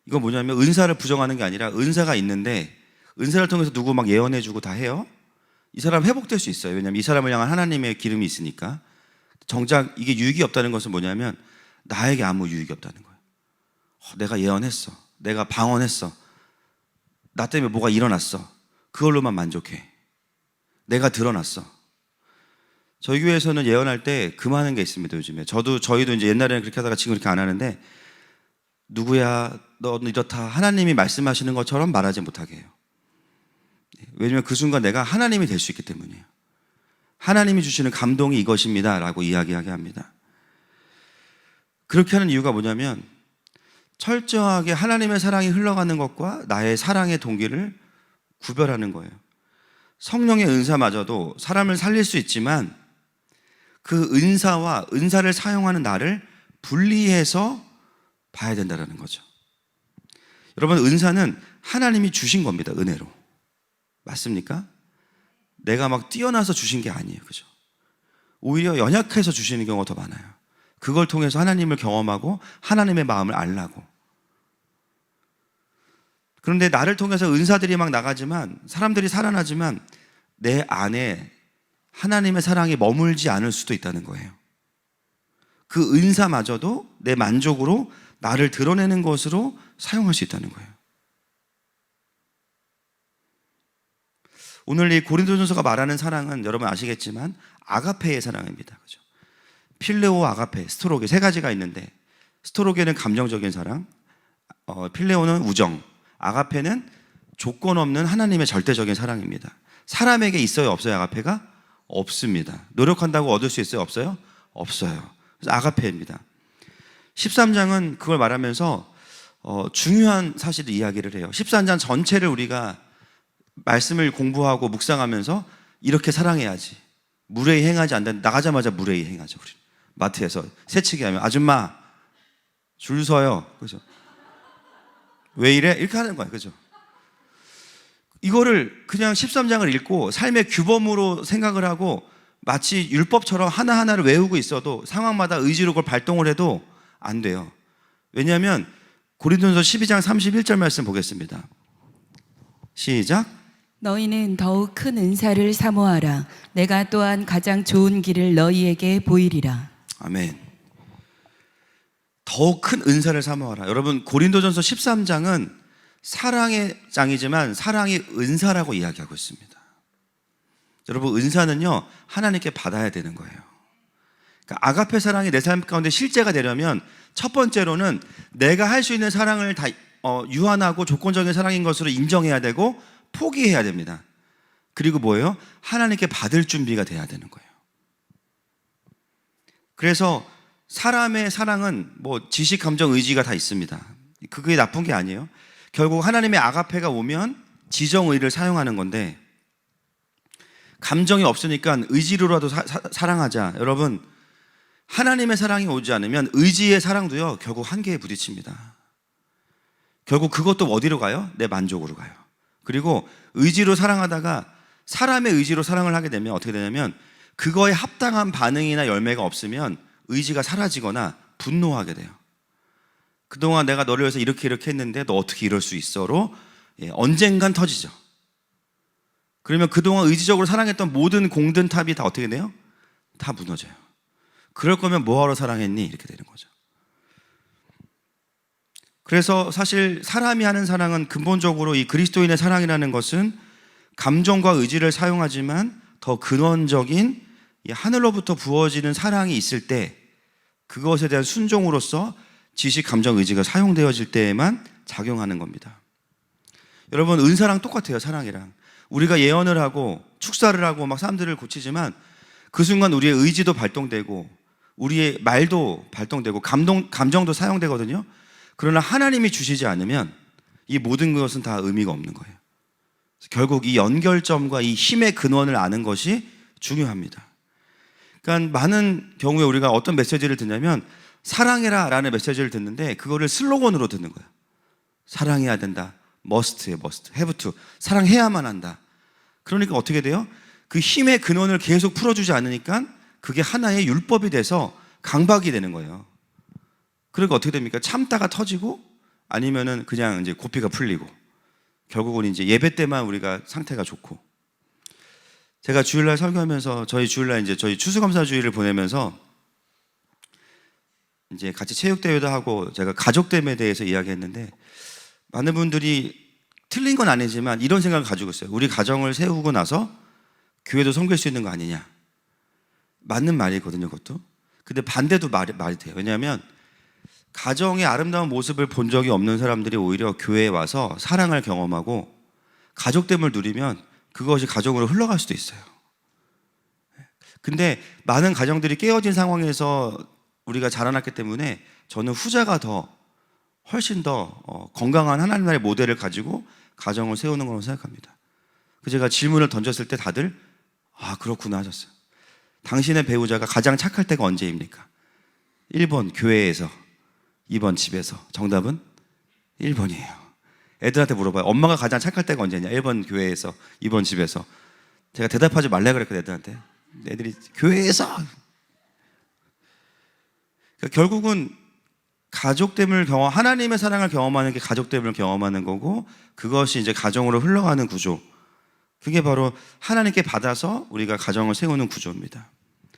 Speaker 3: 이건 뭐냐면 은사를 부정하는 게 아니라 은사가 있는데 은사를 통해서 누구 막 예언해주고 다 해요. 이 사람 회복될 수 있어요. 왜냐하면 이 사람을 향한 하나님의 기름이 있으니까. 정작 이게 유익이 없다는 것은 뭐냐면 나에게 아무 유익이 없다는 거예요. 내가 예언했어. 내가 방언했어. 나 때문에 뭐가 일어났어. 그걸로만 만족해. 내가 드러났어. 저희 교회에서는 예언할 때 금하는 게 있습니다. 요즘에 저희도 이제 옛날에는 그렇게 하다가 지금 그렇게 안 하는데, 누구야 너는 이렇다 하나님이 말씀하시는 것처럼 말하지 못하게 해요. 왜냐하면 그 순간 내가 하나님이 될 수 있기 때문이에요. 하나님이 주시는 감동이 이것입니다 라고 이야기하게 합니다. 그렇게 하는 이유가 뭐냐면 철저하게 하나님의 사랑이 흘러가는 것과 나의 사랑의 동기를 구별하는 거예요. 성령의 은사마저도 사람을 살릴 수 있지만 그 은사와 은사를 사용하는 나를 분리해서 봐야 된다는 거죠. 여러분, 은사는 하나님이 주신 겁니다. 은혜로. 맞습니까? 내가 막 뛰어나서 주신 게 아니에요. 그죠? 오히려 연약해서 주시는 경우가 더 많아요. 그걸 통해서 하나님을 경험하고 하나님의 마음을 알라고. 그런데 나를 통해서 은사들이 막 나가지만, 사람들이 살아나지만 내 안에 하나님의 사랑이 머물지 않을 수도 있다는 거예요. 그 은사마저도 내 만족으로 나를 드러내는 것으로 사용할 수 있다는 거예요. 오늘 이 고린도전서가 말하는 사랑은 여러분 아시겠지만 아가페의 사랑입니다. 그죠? 필레오, 아가페, 스토로게 세 가지가 있는데, 스토로게는 감정적인 사랑, 필레오는 우정, 아가페는 조건 없는 하나님의 절대적인 사랑입니다. 사람에게 있어요, 없어요? 아가페가 없습니다. 노력한다고 얻을 수 있어요, 없어요? 없어요. 그래서 아가페입니다. 13장은 그걸 말하면서 중요한 사실을 이야기를 해요. 13장 전체를 우리가 말씀을 공부하고 묵상하면서 이렇게 사랑해야지, 무례히 행하지 않는다. 나가자마자 무례히 행하죠. 우리 마트에서 새치기 하면 아줌마 줄 서요. 그죠? 왜 이래? 이렇게 하는 거야. 그죠? 이거를 그냥 13장을 읽고 삶의 규범으로 생각을 하고 마치 율법처럼 하나하나를 외우고 있어도 상황마다 의지로 그걸 발동을 해도 안 돼요. 왜냐하면 고린도전서 12장 31절 말씀 보겠습니다. 시작.
Speaker 4: 너희는 더욱 큰 은사를 사모하라. 내가 또한 가장 좋은 길을 너희에게 보이리라.
Speaker 3: 아멘. 더욱 큰 은사를 사모하라. 여러분, 고린도전서 13장은 사랑의 장이지만 사랑이 은사라고 이야기하고 있습니다. 여러분, 은사는요 하나님께 받아야 되는 거예요. 그러니까 아가페 사랑이 내 삶 가운데 실제가 되려면 첫 번째로는 내가 할 수 있는 사랑을 다 유한하고 조건적인 사랑인 것으로 인정해야 되고 포기해야 됩니다. 그리고 뭐예요? 하나님께 받을 준비가 돼야 되는 거예요. 그래서 사람의 사랑은 뭐 지식, 감정, 의지가 다 있습니다. 그게 나쁜 게 아니에요. 결국 하나님의 아가페가 오면 지정의를 사용하는 건데, 감정이 없으니까 의지로라도 사랑하자. 여러분, 하나님의 사랑이 오지 않으면 의지의 사랑도요 결국 한계에 부딪힙니다. 결국 그것도 어디로 가요? 내 만족으로 가요. 그리고 의지로 사랑하다가 사람의 의지로 사랑을 하게 되면 어떻게 되냐면 그거에 합당한 반응이나 열매가 없으면 의지가 사라지거나 분노하게 돼요. 그동안 내가 너를 위해서 이렇게 했는데 너 어떻게 이럴 수 있어로 언젠간 터지죠. 그러면 그동안 의지적으로 사랑했던 모든 공든 탑이 다 어떻게 돼요? 다 무너져요. 그럴 거면 뭐하러 사랑했니? 이렇게 되는 거죠. 그래서 사실 사람이 하는 사랑은 근본적으로 이 그리스도인의 사랑이라는 것은 감정과 의지를 사용하지만 더 근원적인 하늘로부터 부어지는 사랑이 있을 때, 그것에 대한 순종으로서 지식, 감정, 의지가 사용되어질 때에만 작용하는 겁니다. 여러분, 은사랑 똑같아요. 사랑이랑. 우리가 예언을 하고 축사를 하고 막 사람들을 고치지만 그 순간 우리의 의지도 발동되고 우리의 말도 발동되고 감정도 사용되거든요. 그러나 하나님이 주시지 않으면 이 모든 것은 다 의미가 없는 거예요. 결국 이 연결점과 이 힘의 근원을 아는 것이 중요합니다. 그러니까 많은 경우에 우리가 어떤 메시지를 듣냐면 사랑해라 라는 메시지를 듣는데 그거를 슬로건으로 듣는 거예요. 사랑해야 된다. must에 must, have to. 사랑해야만 한다. 그러니까 어떻게 돼요? 그 힘의 근원을 계속 풀어주지 않으니까 그게 하나의 율법이 돼서 강박이 되는 거예요. 그러니까 어떻게 됩니까? 참다가 터지고 아니면은 그냥 이제 고삐가 풀리고 결국은 이제 예배 때만 우리가 상태가 좋고. 제가 주일날 설교하면서 저희 주일날 이제 저희 추수감사주의를 보내면서 이제 같이 체육대회도 하고 제가 가족됨에 대해서 이야기했는데 많은 분들이 틀린 건 아니지만 이런 생각을 가지고 있어요. 우리 가정을 세우고 나서 교회도 섬길 수 있는 거 아니냐. 맞는 말이거든요, 그것도. 근데 반대도 말이 돼요. 왜냐하면 가정의 아름다운 모습을 본 적이 없는 사람들이 오히려 교회에 와서 사랑을 경험하고 가족됨을 누리면 그것이 가정으로 흘러갈 수도 있어요. 근데 많은 가정들이 깨어진 상황에서 우리가 자라났기 때문에 저는 후자가 훨씬 더 건강한 하나님 나라의 모델을 가지고 가정을 세우는 거라고 생각합니다. 제가 질문을 던졌을 때 다들 아 그렇구나 하셨어요. 당신의 배우자가 가장 착할 때가 언제입니까? 1번 교회에서, 2번 집에서. 정답은 1번이에요. 애들한테 물어봐요. 엄마가 가장 착할 때가 언제냐? 1번 교회에서, 2번 집에서. 제가 대답하지 말라 그랬거든요, 애들한테. 애들이 교회에서. 그러니까 결국은 가족됨을 하나님의 사랑을 경험하는 게 가족됨을 경험하는 거고, 그것이 이제 가정으로 흘러가는 구조. 그게 바로 하나님께 받아서 우리가 가정을 세우는 구조입니다.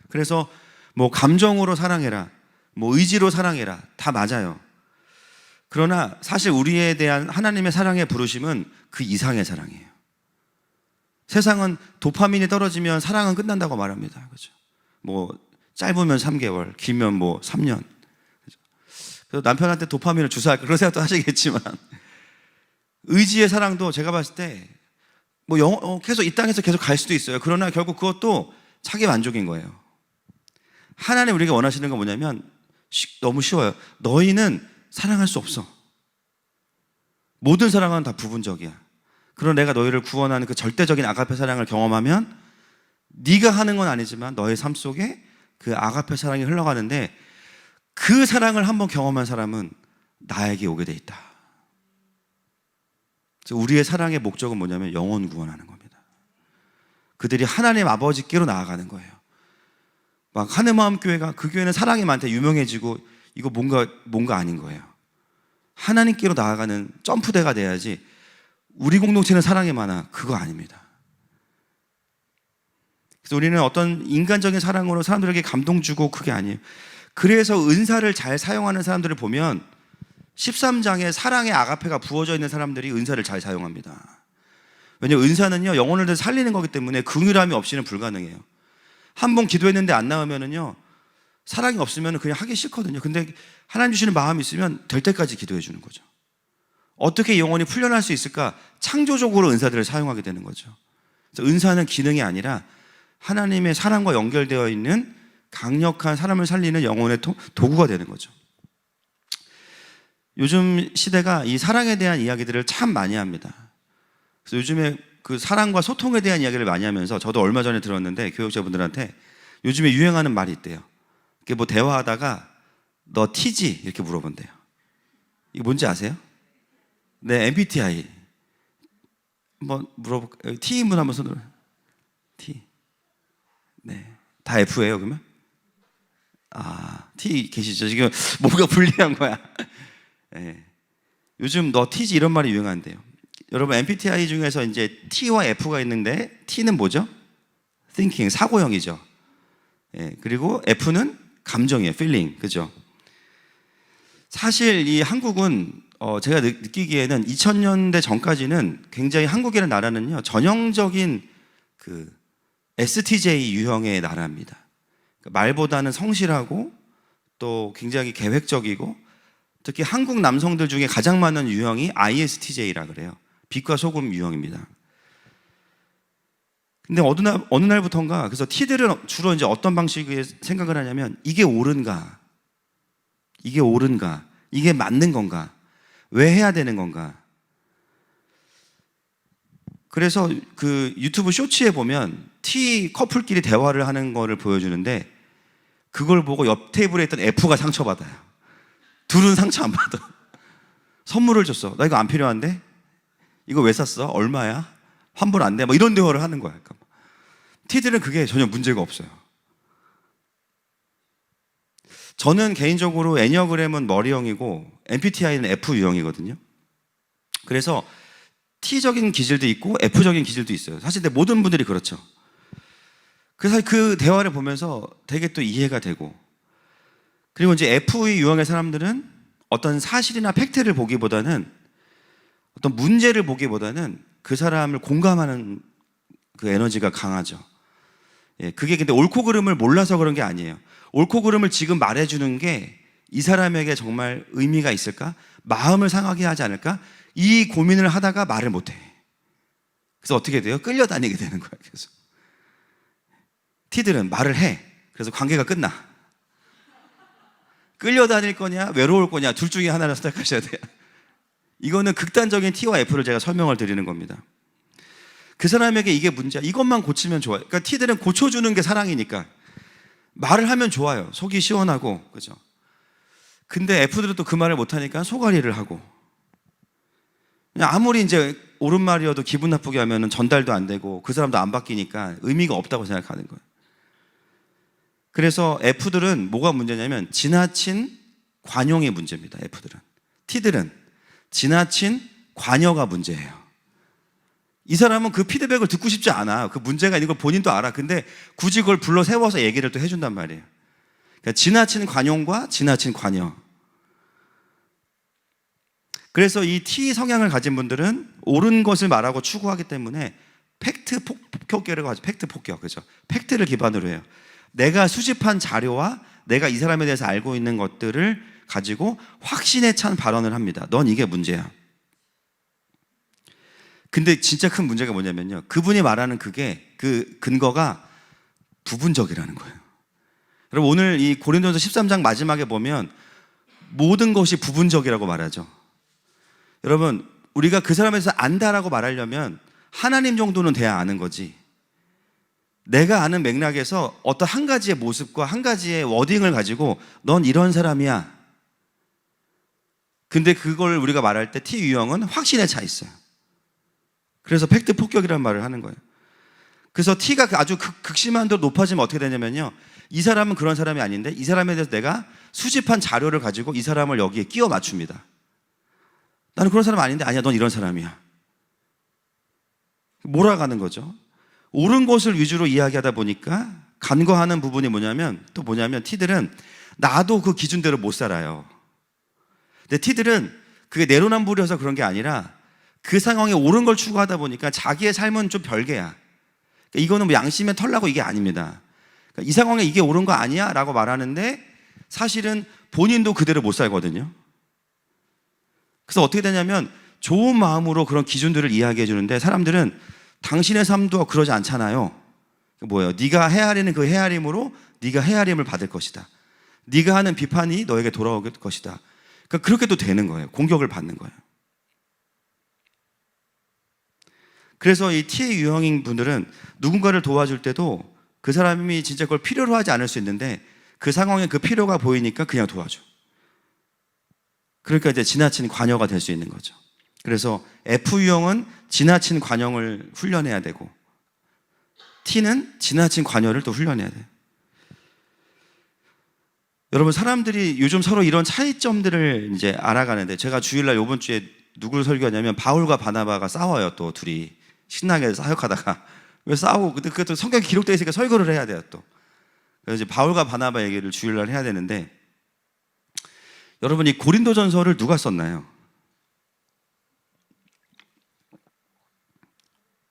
Speaker 3: 그래서 뭐 감정으로 사랑해라, 뭐 의지로 사랑해라, 다 맞아요. 그러나 사실 우리에 대한 하나님의 사랑의 부르심은 그 이상의 사랑이에요. 세상은 도파민이 떨어지면 사랑은 끝난다고 말합니다. 그죠? 뭐 짧으면 3개월, 길면 뭐 3년. 그죠? 그래서 남편한테 도파민을 주사할까 그런 생각도 하시겠지만 의지의 사랑도 제가 봤을 때 뭐 계속 이 땅에서 계속 갈 수도 있어요. 그러나 결국 그것도 자기 만족인 거예요. 하나님 우리가 원하시는 건 뭐냐면 너무 쉬워요. 너희는 사랑할 수 없어. 모든 사랑은 다 부분적이야. 그러나 내가 너희를 구원하는 그 절대적인 아가페 사랑을 경험하면 네가 하는 건 아니지만 너의 삶 속에 그 아가페 사랑이 흘러가는데 그 사랑을 한번 경험한 사람은 나에게 오게 돼 있다. 우리의 사랑의 목적은 뭐냐면 영혼 구원하는 겁니다. 그들이 하나님 아버지께로 나아가는 거예요. 막 하늘마음 교회가 그 교회는 사랑이 많대 유명해지고 이거 뭔가 아닌 거예요. 하나님께로 나아가는 점프대가 돼야지 우리 공동체는 사랑이 많아. 그거 아닙니다. 그래서 우리는 어떤 인간적인 사랑으로 사람들에게 감동 주고 그게 아니에요. 그래서 은사를 잘 사용하는 사람들을 보면 13장에 사랑의 아가페가 부어져 있는 사람들이 은사를 잘 사용합니다. 왜냐하면 은사는요 영혼을 살리는 거기 때문에 긍휼함이 없이는 불가능해요. 한 번 기도했는데 안 나오면은요 사랑이 없으면 그냥 하기 싫거든요. 근데 하나님 주시는 마음이 있으면 될 때까지 기도해 주는 거죠. 어떻게 영혼이 풀려날 수 있을까? 창조적으로 은사들을 사용하게 되는 거죠. 그래서 은사는 기능이 아니라 하나님의 사랑과 연결되어 있는 강력한 사람을 살리는 영혼의 도구가 되는 거죠. 요즘 시대가 이 사랑에 대한 이야기들을 참 많이 합니다. 그래서 요즘에 그 사랑과 소통에 대한 이야기를 많이 하면서 저도 얼마 전에 들었는데 교육자분들한테 요즘에 유행하는 말이 있대요. 이게 뭐 대화하다가 너 T지? 이렇게 물어본대요. 이게 뭔지 아세요? 네, MBTI. 한번 물어볼까요? T인분 한번 손으로. T. 네. 다 F예요, 그러면? 아, T 계시죠? 지금 뭔가 불리한 거야. 네. 요즘 너 T지 이런 말이 유행한대요. 여러분 MBTI 중에서 이제 T와 F가 있는데 T는 뭐죠? Thinking, 사고형이죠. 예, 그리고 F는 감정이에요. Feeling, 그죠? 사실 이 한국은 제가 느끼기에는 2000년대 전까지는 굉장히 한국이라는 나라는요 전형적인 그 STJ 유형의 나라입니다. 그러니까 말보다는 성실하고 또 굉장히 계획적이고 특히 한국 남성들 중에 가장 많은 유형이 ISTJ라 그래요. 빛과 소금 유형입니다. 근데 어느 날부턴가 그래서 T들은 주로 이제 어떤 방식의 생각을 하냐면 이게 옳은가? 이게 맞는 건가? 왜 해야 되는 건가? 그래서 그 유튜브 쇼츠에 보면 T 커플끼리 대화를 하는 거를 보여주는데 그걸 보고 옆 테이블에 있던 F가 상처받아요. 둘은 상처 안 받아. 선물을 줬어. 나 이거 안 필요한데? 이거 왜 샀어? 얼마야? 환불 안 돼? 뭐 이런 대화를 하는 거야. 그러니까 T들은 그게 전혀 문제가 없어요. 저는 개인적으로 애니어그램은 머리형이고 MBTI는 F 유형이거든요. 그래서 T적인 기질도 있고 F적인 기질도 있어요. 사실 근데 모든 분들이 그렇죠. 그래서 그 대화를 보면서 되게 또 이해가 되고, 그리고 이제 FE 유형의 사람들은 어떤 사실이나 팩트를 보기보다는, 어떤 문제를 보기보다는 그 사람을 공감하는 그 에너지가 강하죠. 예, 그게 근데 옳고 그름을 몰라서 그런 게 아니에요. 옳고 그름을 지금 말해주는 게 이 사람에게 정말 의미가 있을까? 마음을 상하게 하지 않을까? 이 고민을 하다가 말을 못해. 그래서 어떻게 돼요? 끌려다니게 되는 거야. 계속. T들은 말을 해. 그래서 관계가 끝나. 끌려다닐 거냐, 외로울 거냐, 둘 중에 하나를 선택하셔야 돼요. 이거는 극단적인 T와 F를 제가 설명을 드리는 겁니다. 그 사람에게 이게 문제야. 이것만 고치면 좋아요. 그러니까 T들은 고쳐주는 게 사랑이니까 말을 하면 좋아요. 속이 시원하고, 그죠? 근데 F들은 또 그 말을 못하니까 소가리를 하고, 그냥 아무리 이제 옳은 말이어도 기분 나쁘게 하면 전달도 안 되고 그 사람도 안 바뀌니까 의미가 없다고 생각하는 거예요. 그래서 F들은 뭐가 문제냐면 지나친 관용이 문제입니다. F들은. T들은 지나친 관여가 문제예요. 이 사람은 그 피드백을 듣고 싶지 않아. 그 문제가 있는 걸 본인도 알아. 근데 굳이 그걸 불러 세워서 얘기를 또 해준단 말이에요. 그러니까 지나친 관용과 지나친 관여. 그래서 이 T 성향을 가진 분들은 옳은 것을 말하고 추구하기 때문에 팩트 폭격이라고 하죠. 팩트 폭격. 그죠? 팩트를 기반으로 해요. 내가 수집한 자료와 내가 이 사람에 대해서 알고 있는 것들을 가지고 확신에 찬 발언을 합니다. 넌 이게 문제야. 근데 진짜 큰 문제가 뭐냐면요, 그분이 말하는 그게, 그 근거가 부분적이라는 거예요. 여러분, 오늘 이 고린도전서 13장 마지막에 보면 모든 것이 부분적이라고 말하죠. 여러분, 우리가 그 사람에 대해서 안다라고 말하려면 하나님 정도는 돼야 아는 거지, 내가 아는 맥락에서 어떤 한 가지의 모습과 한 가지의 워딩을 가지고 넌 이런 사람이야. 근데 그걸 우리가 말할 때 T 유형은 확신에 차 있어요. 그래서 팩트 폭격이라는 말을 하는 거예요. 그래서 T가 아주 극심한 대로 높아지면 어떻게 되냐면요, 이 사람은 그런 사람이 아닌데 이 사람에 대해서 내가 수집한 자료를 가지고 이 사람을 여기에 끼워 맞춥니다. 나는 그런 사람 아닌데, 아니야, 넌 이런 사람이야. 몰아가는 거죠. 옳은 것을 위주로 이야기하다 보니까 간과하는 부분이 뭐냐면 T들은 나도 그 기준대로 못 살아요. 근데 T들은 그게 내로남불이어서 그런 게 아니라 그 상황에 옳은 걸 추구하다 보니까 자기의 삶은 좀 별개야. 그러니까 이거는 뭐 양심에 털나고 이게 아닙니다. 그러니까 이 상황에 이게 옳은 거 아니야? 라고 말하는데 사실은 본인도 그대로 못 살거든요. 그래서 어떻게 되냐면 좋은 마음으로 그런 기준들을 이야기해 주는데 사람들은 당신의 삶도 그러지 않잖아요. 뭐예요? 네가 헤아리는 그 헤아림으로 네가 헤아림을 받을 것이다. 네가 하는 비판이 너에게 돌아올 것이다. 그러니까 그렇게 또 되는 거예요. 공격을 받는 거예요. 그래서 이 T의 유형인 분들은 누군가를 도와줄 때도 그 사람이 진짜 그걸 필요로 하지 않을 수 있는데 그 상황에 그 필요가 보이니까 그냥 도와줘. 그러니까 이제 지나친 관여가 될 수 있는 거죠. 그래서 F 유형은 지나친 관용을 훈련해야 되고 T는 지나친 관여를 또 훈련해야 돼요. 여러분, 사람들이 요즘 서로 이런 차이점들을 이제 알아가는데, 제가 주일날 이번 주에 누구를 설교하냐면 바울과 바나바가 싸워요. 또 둘이 신나게 사역하다가 왜 싸우고, 근데 그것도 성경에 기록되어 있으니까 설교를 해야 돼요. 또 그래서 이제 바울과 바나바 얘기를 주일날 해야 되는데, 여러분, 이 고린도전서를 누가 썼나요?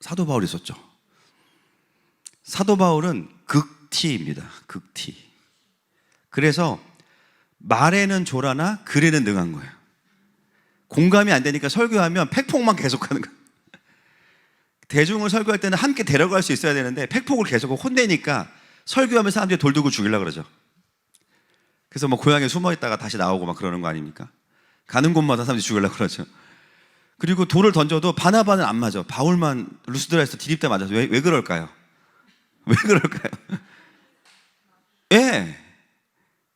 Speaker 3: 사도 바울이 썼죠. 사도 바울은 극T입니다. 극T. 그래서 말에는 조라나 글에는 능한 거예요. 공감이 안 되니까 설교하면 팩폭만 계속하는 거예요. 대중을 설교할 때는 함께 데려갈 수 있어야 되는데 팩폭을 계속 혼내니까 설교하면 사람들이 돌들고 죽이려고 그러죠. 그래서 뭐 고향에 숨어 있다가 다시 나오고 막 그러는 거 아닙니까? 가는 곳마다 사람들이 죽이려고 그러죠. 그리고 돌을 던져도 바나바는 안 맞아. 바울만 루스드라에서 디립대 맞아서 왜 그럴까요? 왜 그럴까요? 예,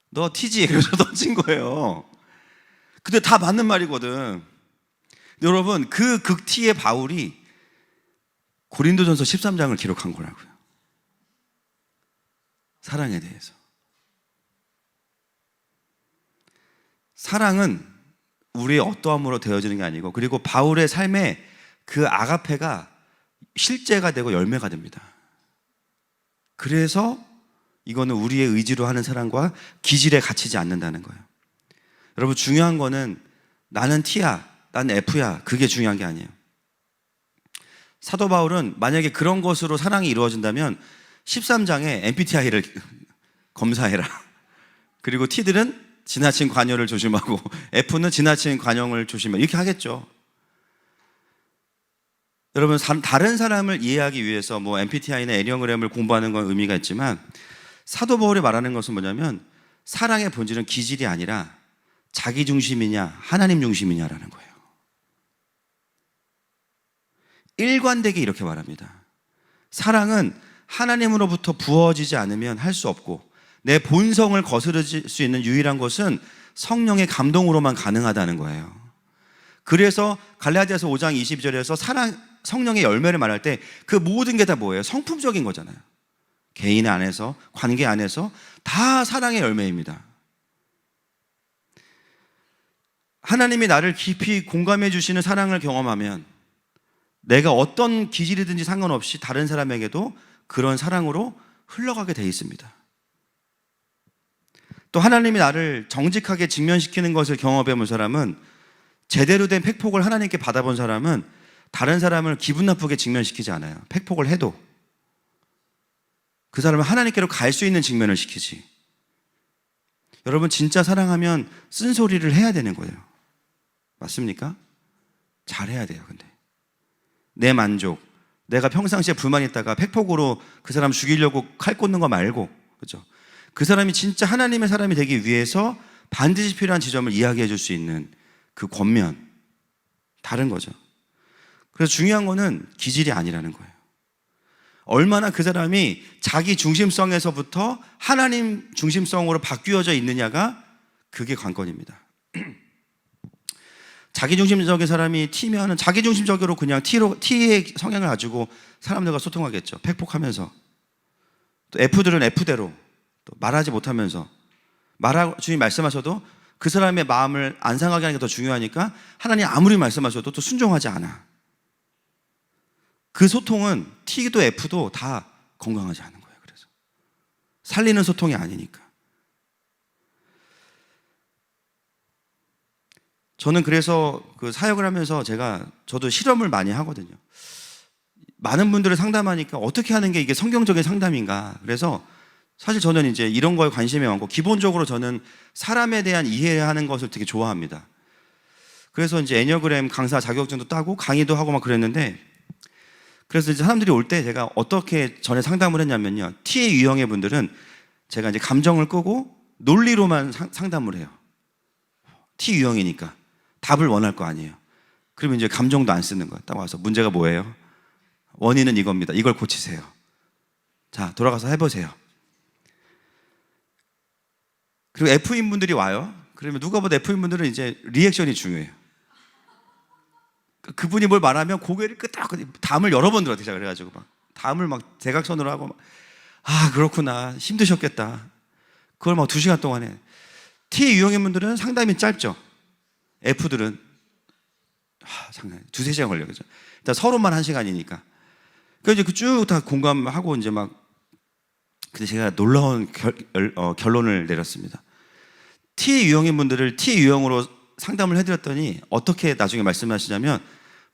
Speaker 3: 너 T지? 그래서 던진 거예요. 근데 다 맞는 말이거든. 여러분, 그 극T의 바울이 고린도전서 13장을 기록한 거라고요. 사랑에 대해서. 사랑은 우리의 어떠함으로 되어지는 게 아니고, 그리고 바울의 삶에 그 아가페가 실제가 되고 열매가 됩니다. 그래서 이거는 우리의 의지로 하는 사랑과 기질에 갇히지 않는다는 거예요. 여러분, 중요한 거는 나는 T야, 난 F야, 그게 중요한 게 아니에요. 사도 바울은 만약에 그런 것으로 사랑이 이루어진다면 13장에 MBTI를 검사해라. 그리고 T들은 지나친 관여를 조심하고 F는 지나친 관용을 조심해, 이렇게 하겠죠. 여러분, 다른 사람을 이해하기 위해서 뭐 MBTI나 에니어그램을 공부하는 건 의미가 있지만 사도 바울이 말하는 것은 뭐냐면 사랑의 본질은 기질이 아니라 자기 중심이냐 하나님 중심이냐라는 거예요. 일관되게 이렇게 말합니다. 사랑은 하나님으로부터 부어지지 않으면 할 수 없고 내 본성을 거스를 수 있는 유일한 것은 성령의 감동으로만 가능하다는 거예요. 그래서 갈라디아서 5장 22절에서 성령의 열매를 말할 때 그 모든 게 다 뭐예요? 성품적인 거잖아요. 개인 안에서, 관계 안에서 다 사랑의 열매입니다. 하나님이 나를 깊이 공감해 주시는 사랑을 경험하면 내가 어떤 기질이든지 상관없이 다른 사람에게도 그런 사랑으로 흘러가게 돼 있습니다. 또 하나님이 나를 정직하게 직면시키는 것을 경험해 본 사람은, 제대로 된 팩폭을 하나님께 받아본 사람은 다른 사람을 기분 나쁘게 직면시키지 않아요. 팩폭을 해도 그 사람은 하나님께로 갈 수 있는 직면을 시키지. 여러분, 진짜 사랑하면 쓴소리를 해야 되는 거예요. 맞습니까? 잘해야 돼요. 근데 내 만족, 내가 평상시에 불만 있다가 팩폭으로 그 사람 죽이려고 칼 꽂는 거 말고, 그렇죠? 그 사람이 진짜 하나님의 사람이 되기 위해서 반드시 필요한 지점을 이야기해 줄 수 있는 그 권면, 다른 거죠. 그래서 중요한 거는 기질이 아니라는 거예요. 얼마나 그 사람이 자기 중심성에서부터 하나님 중심성으로 바뀌어져 있느냐가 그게 관건입니다. 자기중심적인 사람이 T면은 자기중심적으로 그냥 T의 성향을 가지고 사람들과 소통하겠죠. 팩폭하면서. 또 F들은 F대로 또 말하지 못하면서, 주님 말씀하셔도 그 사람의 마음을 안 상하게 하는 게 더 중요하니까 하나님 아무리 말씀하셔도 또 순종하지 않아. 그 소통은 T도 F도 다 건강하지 않은 거예요. 그래서 살리는 소통이 아니니까. 저는 그래서 그 사역을 하면서 저도 실험을 많이 하거든요. 많은 분들을 상담하니까 어떻게 하는 게 이게 성경적인 상담인가. 그래서 사실 저는 이제 이런 거에 관심이 많고, 기본적으로 저는 사람에 대한 이해하는 것을 되게 좋아합니다. 그래서 이제 애니어그램 강사 자격증도 따고 강의도 하고 막 그랬는데, 그래서 이제 사람들이 올 때 제가 어떻게 전에 상담을 했냐면요. T의 유형의 분들은 제가 이제 감정을 끄고 논리로만 상담을 해요. T 유형이니까 답을 원할 거 아니에요. 그러면 이제 감정도 안 쓰는 거예요. 딱 와서 문제가 뭐예요? 원인은 이겁니다. 이걸 고치세요. 자, 돌아가서 해보세요. 그리고 F인 분들이 와요. 그러면 누가 봐도 F인 분들은 이제 리액션이 중요해요. 그분이 뭘 말하면 고개를 끄덕끄덕, 담을 여러 번 들어요. 제가 그래가지고 막 담을 막 대각선으로 하고 막, 아, 그렇구나, 힘드셨겠다. 그걸 막 2시간 동안 해. T 유형인 분들은 상담이 짧죠. F들은 상당히 2-3시간 걸려요. 그죠? 일단 서로만 1시간이니까. 그래서 이제 쭉 다 공감하고 이제 막, 근데 제가 놀라운 결론을 내렸습니다. T 유형인 분들을 T 유형으로 상담을 해드렸더니 어떻게 나중에 말씀하시냐면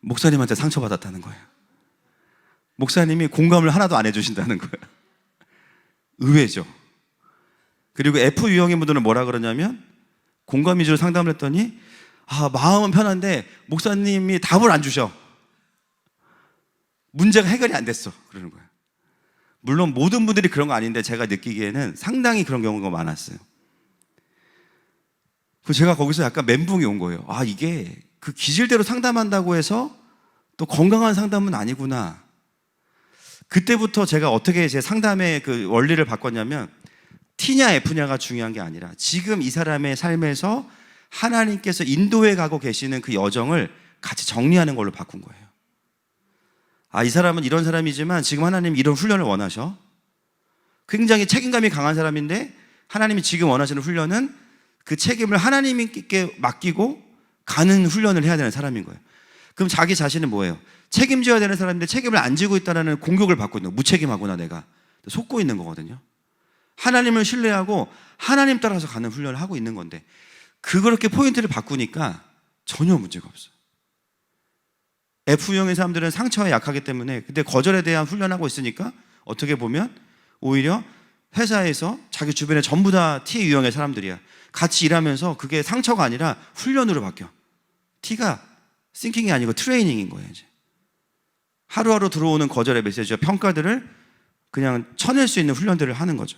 Speaker 3: 목사님한테 상처받았다는 거예요. 목사님이 공감을 하나도 안 해주신다는 거예요. 의외죠. 그리고 F 유형인 분들은 뭐라 그러냐면, 공감 위주로 상담을 했더니 마음은 편한데 목사님이 답을 안 주셔. 문제가 해결이 안 됐어. 그러는 거예요. 물론 모든 분들이 그런 거 아닌데 제가 느끼기에는 상당히 그런 경우가 많았어요. 그래서 제가 거기서 약간 멘붕이 온 거예요. 이게 그 기질대로 상담한다고 해서 또 건강한 상담은 아니구나. 그때부터 제가 어떻게 제 상담의 그 원리를 바꿨냐면, T냐 F냐가 중요한 게 아니라 지금 이 사람의 삶에서 하나님께서 인도해 가고 계시는 그 여정을 같이 정리하는 걸로 바꾼 거예요. 이 사람은 이런 사람이지만 지금 하나님 이런 훈련을 원하셔. 굉장히 책임감이 강한 사람인데 하나님이 지금 원하시는 훈련은 그 책임을 하나님께 맡기고 가는 훈련을 해야 되는 사람인 거예요. 그럼 자기 자신은 뭐예요? 책임져야 되는 사람인데 책임을 안 지고 있다는 공격을 받고 있는 거예요. 무책임하구나 내가 속고 있는 거거든요. 하나님을 신뢰하고 하나님 따라서 가는 훈련을 하고 있는 건데 그렇게 포인트를 바꾸니까 전혀 문제가 없어요. F형의 사람들은 상처에 약하기 때문에 근데 거절에 대한 훈련하고 있으니까 어떻게 보면 오히려 회사에서 자기 주변에 전부 다 T 유형의 사람들이야. 같이 일하면서 그게 상처가 아니라 훈련으로 바뀌어. T가 싱킹이 아니고 트레이닝인 거예요. 이제 하루하루 들어오는 거절의 메시지와 평가들을 그냥 쳐낼 수 있는 훈련들을 하는 거죠.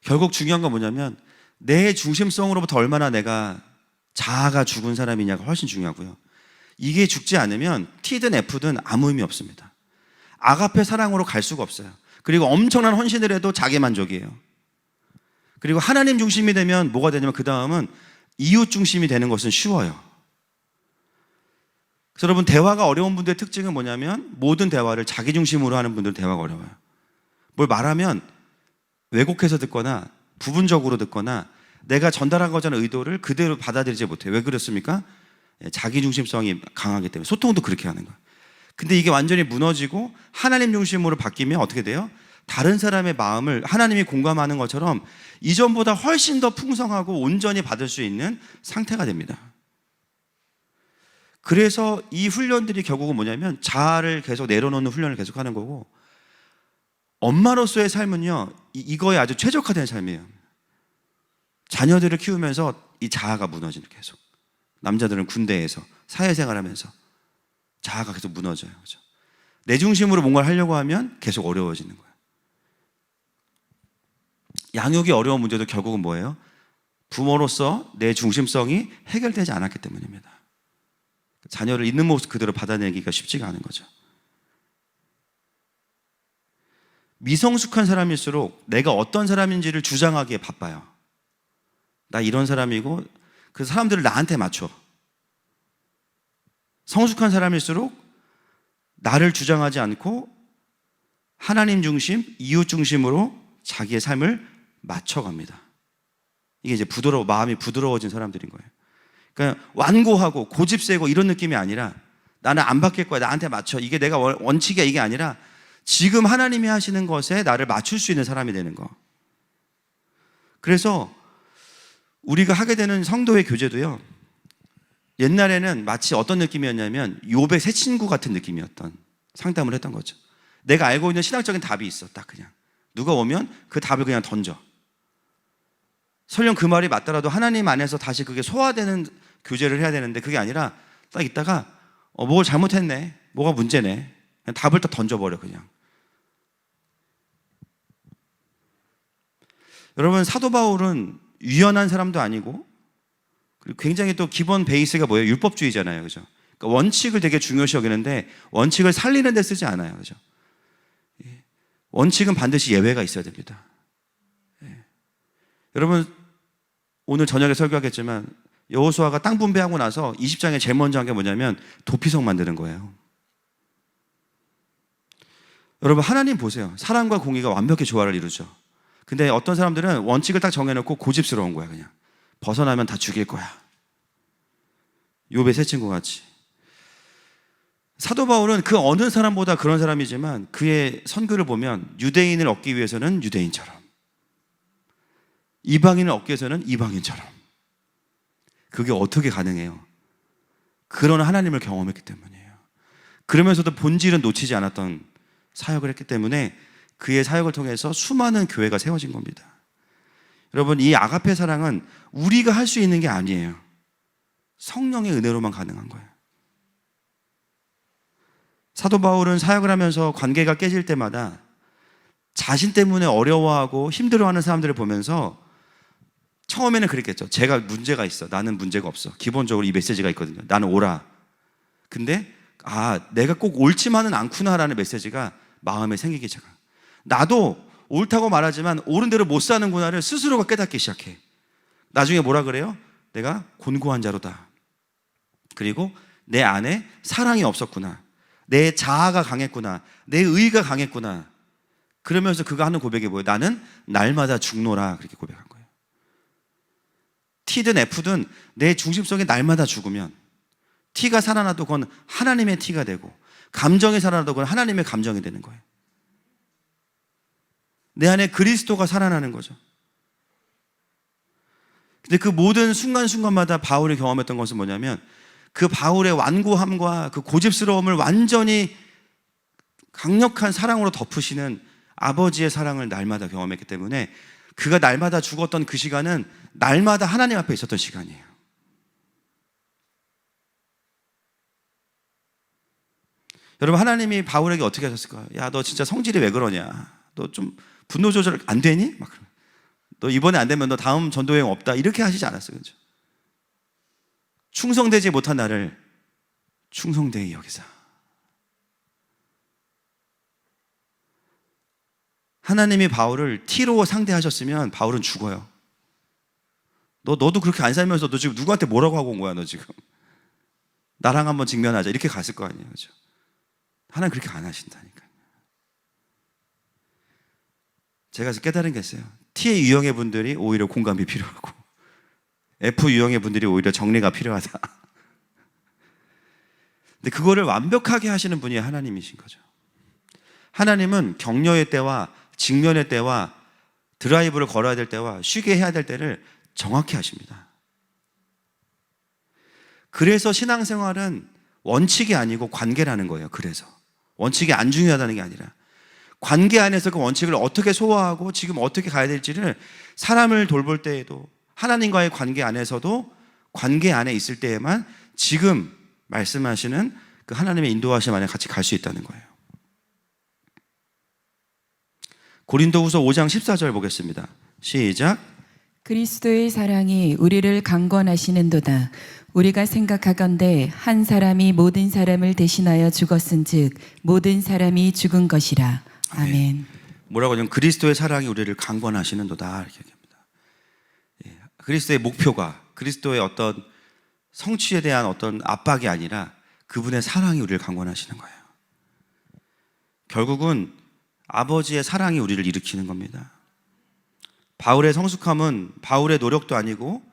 Speaker 3: 결국 중요한 건 뭐냐면 내 중심성으로부터 얼마나 내가 자아가 죽은 사람이냐가 훨씬 중요하고요. 이게 죽지 않으면 T든 F든 아무 의미 없습니다. 아가페 사랑으로 갈 수가 없어요. 그리고 엄청난 헌신을 해도 자기만족이에요. 그리고 하나님 중심이 되면 뭐가 되냐면 그 다음은 이웃 중심이 되는 것은 쉬워요. 그래서 여러분 대화가 어려운 분들의 특징은 뭐냐면 모든 대화를 자기 중심으로 하는 분들은 대화가 어려워요. 뭘 말하면 왜곡해서 듣거나 부분적으로 듣거나 내가 전달하고자 하는 의도를 그대로 받아들이지 못해요. 왜 그렇습니까? 자기 중심성이 강하기 때문에. 소통도 그렇게 하는 거예요. 근데 이게 완전히 무너지고 하나님 중심으로 바뀌면 어떻게 돼요? 다른 사람의 마음을 하나님이 공감하는 것처럼 이전보다 훨씬 더 풍성하고 온전히 받을 수 있는 상태가 됩니다. 그래서 이 훈련들이 결국은 뭐냐면 자아를 계속 내려놓는 훈련을 계속하는 거고 엄마로서의 삶은요 이거에 아주 최적화된 삶이에요. 자녀들을 키우면서 이 자아가 무너지는 계속. 남자들은 군대에서 사회생활하면서 자아가 계속 무너져요. 그렇죠? 내 중심으로 뭔가를 하려고 하면 계속 어려워지는 거예요. 양육이 어려운 문제도 결국은 뭐예요? 부모로서 내 중심성이 해결되지 않았기 때문입니다. 자녀를 있는 모습 그대로 받아내기가 쉽지가 않은 거죠. 미성숙한 사람일수록 내가 어떤 사람인지를 주장하기에 바빠요. 나 이런 사람이고 그 사람들을 나한테 맞춰. 성숙한 사람일수록 나를 주장하지 않고 하나님 중심, 이웃 중심으로 자기의 삶을 맞춰갑니다. 이게 이제 마음이 부드러워진 사람들인 거예요. 그러니까 완고하고 고집세고 이런 느낌이 아니라 나는 안 바뀔 거야, 나한테 맞춰. 이게 내가 원칙이야, 이게 아니라 지금 하나님이 하시는 것에 나를 맞출 수 있는 사람이 되는 거. 그래서 우리가 하게 되는 성도의 교제도요, 옛날에는 마치 어떤 느낌이었냐면 욥의 새 친구 같은 느낌이었던 상담을 했던 거죠. 내가 알고 있는 신학적인 답이 있어. 딱 그냥 누가 오면 그 답을 그냥 던져. 설령 그 말이 맞더라도 하나님 안에서 다시 그게 소화되는 교제를 해야 되는데 그게 아니라 딱 있다가 뭘 잘못했네, 뭐가 문제네, 그냥 답을 딱 던져버려. 그냥. 여러분, 사도 바울은 유연한 사람도 아니고 그리고 굉장히 또 기본 베이스가 뭐예요? 율법주의잖아요. 그죠? 그러니까 원칙을 되게 중요시 여기는데 원칙을 살리는 데 쓰지 않아요. 그죠? 원칙은 반드시 예외가 있어야 됩니다. 여러분, 오늘 저녁에 설교하겠지만 여호수아가 땅 분배하고 나서 20장에 제일 먼저 한 게 뭐냐면 도피성 만드는 거예요. 여러분, 하나님 보세요. 사랑과 공의가 완벽히 조화를 이루죠. 근데 어떤 사람들은 원칙을 딱 정해놓고 고집스러운 거야. 그냥 벗어나면 다 죽일 거야. 욥의 새 친구 같이. 사도 바울은 그 어느 사람보다 그런 사람이지만 그의 선교를 보면 유대인을 얻기 위해서는 유대인처럼, 이방인을 얻기 위해서는 이방인처럼. 그게 어떻게 가능해요? 그런 하나님을 경험했기 때문이에요. 그러면서도 본질은 놓치지 않았던 사역을 했기 때문에 그의 사역을 통해서 수많은 교회가 세워진 겁니다. 여러분, 이 아가페 사랑은 우리가 할 수 있는 게 아니에요. 성령의 은혜로만 가능한 거예요. 사도 바울은 사역을 하면서 관계가 깨질 때마다 자신 때문에 어려워하고 힘들어하는 사람들을 보면서 처음에는 그랬겠죠. 제가 문제가 있어. 나는 문제가 없어. 기본적으로 이 메시지가 있거든요. 나는 오라. 근데 내가 꼭 옳지만은 않구나라는 메시지가 마음에 생기기 시작해요. 나도 옳다고 말하지만 옳은 대로 못 사는구나를 스스로가 깨닫기 시작해. 나중에 뭐라 그래요? 내가 곤고한 자로다. 그리고 내 안에 사랑이 없었구나. 내 자아가 강했구나. 내 의가 강했구나. 그러면서 그가 하는 고백이 뭐예요? 나는 날마다 죽노라. 그렇게 고백한 거예요. T든 F든 내 중심성이 날마다 죽으면 T가 살아나도 그건 하나님의 T가 되고 감정이 살아나도 그건 하나님의 감정이 되는 거예요. 내 안에 그리스도가 살아나는 거죠. 근데 그 모든 순간순간마다 바울이 경험했던 것은 뭐냐면 그 바울의 완고함과 그 고집스러움을 완전히 강력한 사랑으로 덮으시는 아버지의 사랑을 날마다 경험했기 때문에 그가 날마다 죽었던 그 시간은 날마다 하나님 앞에 있었던 시간이에요. 여러분, 하나님이 바울에게 어떻게 하셨을까요? 야, 너 진짜 성질이 왜 그러냐? 너 좀 분노 조절 안 되니? 막 그러면. 너 이번에 안 되면 너 다음 전도 여행 없다. 이렇게 하시지 않았어요. 그죠? 충성되지 못한 나를 충성되게 여기사. 하나님이 바울을 T로 상대하셨으면 바울은 죽어요. 너도 그렇게 안 살면서 너 지금 누구한테 뭐라고 하고 온 거야, 너 지금. 나랑 한번 직면하자. 이렇게 갔을 거 아니에요. 그죠? 하나님 그렇게 안 하신다니까요. 제가 깨달은 게 있어요. T의 유형의 분들이 오히려 공감이 필요하고 F 유형의 분들이 오히려 정리가 필요하다. 근데 그거를 완벽하게 하시는 분이 하나님이신 거죠. 하나님은 격려의 때와 직면의 때와 드라이브를 걸어야 될 때와 쉬게 해야 될 때를 정확히 하십니다. 그래서 신앙생활은 원칙이 아니고 관계라는 거예요. 그래서 원칙이 안 중요하다는 게 아니라 관계 안에서 그 원칙을 어떻게 소화하고 지금 어떻게 가야 될지를 사람을 돌볼 때에도 하나님과의 관계 안에서도 관계 안에 있을 때에만 지금 말씀하시는 그 하나님의 인도하심 안에 같이 갈 수 있다는 거예요. 고린도후서 5장 14절 보겠습니다. 시작.
Speaker 4: 그리스도의 사랑이 우리를 강권하시는도다. 우리가 생각하건대 한 사람이 모든 사람을 대신하여 죽었은즉 모든 사람이 죽은 것이라. 아멘.
Speaker 3: 뭐라고 하냐면 그리스도의 사랑이 우리를 강권하시는도다 이렇게 얘기합니다. 그리스도의 목표가 그리스도의 어떤 성취에 대한 어떤 압박이 아니라 그분의 사랑이 우리를 강권하시는 거예요. 결국은 아버지의 사랑이 우리를 일으키는 겁니다. 바울의 성숙함은 바울의 노력도 아니고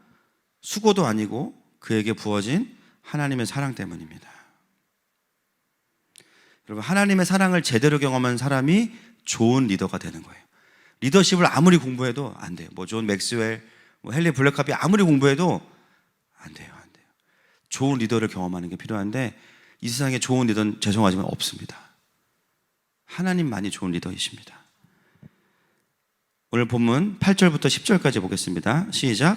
Speaker 3: 수고도 아니고 그에게 부어진 하나님의 사랑 때문입니다. 여러분, 하나님의 사랑을 제대로 경험한 사람이 좋은 리더가 되는 거예요. 리더십을 아무리 공부해도 안 돼요. 뭐 존 맥스웰, 뭐 헨리 블랙캅이 아무리 공부해도 안 돼요. 좋은 리더를 경험하는 게 필요한데 이 세상에 좋은 리더는 죄송하지만 없습니다. 하나님만이 좋은 리더이십니다. 오늘 본문 8절부터 10절까지 보겠습니다. 시작.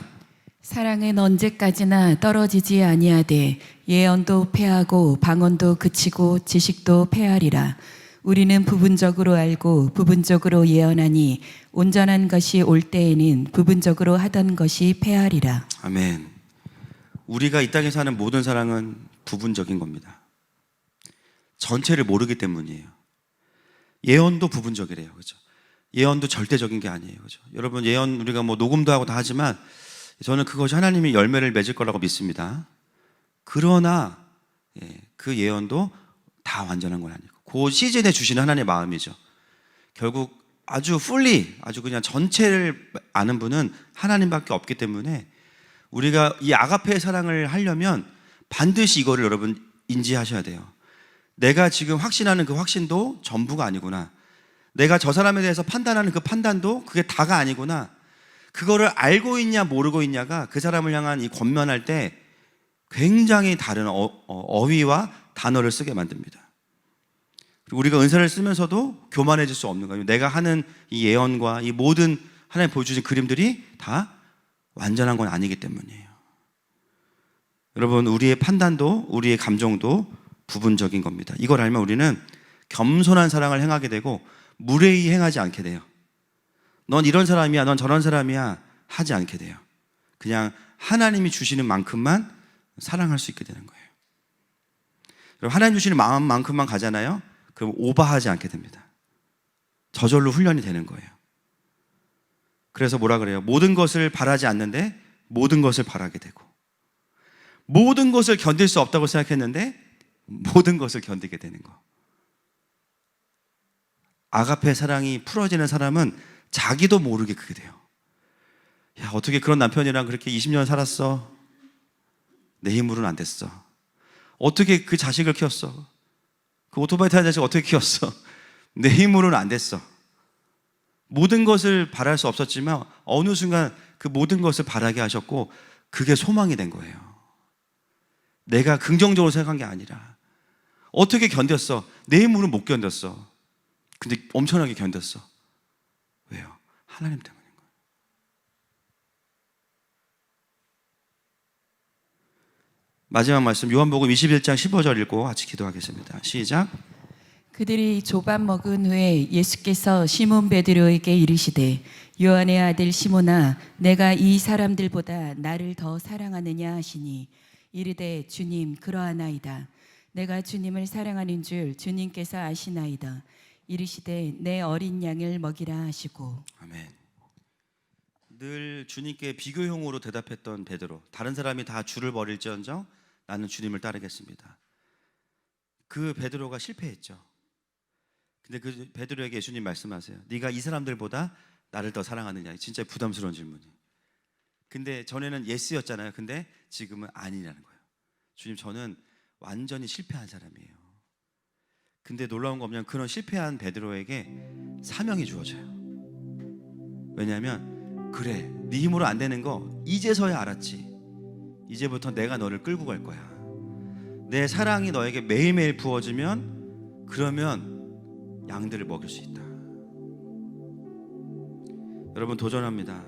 Speaker 4: 사랑은 언제까지나 떨어지지 아니하되 예언도 패하고 방언도 그치고 지식도 패하리라. 우리는 부분적으로 알고 부분적으로 예언하니 온전한 것이 올 때에는 부분적으로 하던 것이 패하리라.
Speaker 3: 아멘. 우리가 이 땅에 사는 모든 사랑은 부분적인 겁니다. 전체를 모르기 때문이에요. 예언도 부분적이래요. 그죠? 예언도 절대적인 게 아니에요. 그죠? 여러분, 예언 우리가 뭐 녹음도 하고 다 하지만 저는 그것이 하나님이 열매를 맺을 거라고 믿습니다. 그러나 그 예언도 다 완전한 건 아니고 그 시즌에 주시는 하나님의 마음이죠. 결국 아주 fully, 아주 그냥 전체를 아는 분은 하나님밖에 없기 때문에 우리가 이 아가페의 사랑을 하려면 반드시 이거를 여러분 인지하셔야 돼요. 내가 지금 확신하는 그 확신도 전부가 아니구나. 내가 저 사람에 대해서 판단하는 그 판단도 그게 다가 아니구나. 그거를 알고 있냐 모르고 있냐가 그 사람을 향한 이 권면할 때 굉장히 다른 어휘와 단어를 쓰게 만듭니다. 그리고 우리가 은사를 쓰면서도 교만해질 수 없는 거예요. 내가 하는 이 예언과 이 모든 하나님 보여주신 그림들이 다 완전한 건 아니기 때문이에요. 여러분, 우리의 판단도 우리의 감정도 부분적인 겁니다. 이걸 알면 우리는 겸손한 사랑을 행하게 되고 무례히 행하지 않게 돼요. 넌 이런 사람이야, 넌 저런 사람이야 하지 않게 돼요. 그냥 하나님이 주시는 만큼만 사랑할 수 있게 되는 거예요. 여러분, 하나님 주시는 마음만큼만 가잖아요. 그럼 오버하지 않게 됩니다. 저절로 훈련이 되는 거예요. 그래서 뭐라 그래요? 모든 것을 바라지 않는데 모든 것을 바라게 되고, 모든 것을 견딜 수 없다고 생각했는데 모든 것을 견디게 되는 거. 아가페 사랑이 풀어지는 사람은 자기도 모르게 그게 돼요. 야, 어떻게 그런 남편이랑 그렇게 20년 살았어? 내 힘으로는 안 됐어. 어떻게 그 자식을 키웠어? 그 오토바이 타는 자식 어떻게 키웠어? 내 힘으로는 안 됐어. 모든 것을 바랄 수 없었지만 어느 순간 그 모든 것을 바라게 하셨고 그게 소망이 된 거예요. 내가 긍정적으로 생각한 게 아니라 어떻게 견뎠어? 내 힘으로 못 견뎠어. 근데 엄청나게 견뎠어. 왜요? 하나님 때문인 거예요. 마지막 말씀 요한복음 21장 15절 읽고 같이 기도하겠습니다. 시작.
Speaker 4: 그들이 조밥 먹은 후에 예수께서 시몬 베드로에게 이르시되 요한의 아들 시몬아 내가 이 사람들보다 나를 더 사랑하느냐 하시니 이르되 주님 그러하나이다. 내가 주님을 사랑하는 줄 주님께서 아시나이다. 이르시되 내 어린 양을 먹이라 하시고.
Speaker 3: 아멘. 늘 주님께 비교형으로 대답했던 베드로. 다른 사람이 다 주를 버릴지언정 나는 주님을 따르겠습니다. 그 베드로가 실패했죠. 근데 그 베드로에게 예수님 말씀하세요. 네가 이 사람들보다 나를 더 사랑하느냐. 진짜 부담스러운 질문이. 근데 전에는 예스였잖아요. 근데 지금은 아니라는 거예요. 주님 저는 완전히 실패한 사람이에요. 근데 놀라운 거 뭐냐면 그런 실패한 베드로에게 사명이 주어져요. 왜냐하면 그래 네 힘으로 안 되는 거 이제서야 알았지. 이제부터 내가 너를 끌고 갈 거야. 내 사랑이 너에게 매일매일 부어지면 그러면 양들을 먹일 수 있다. 여러분 도전합니다.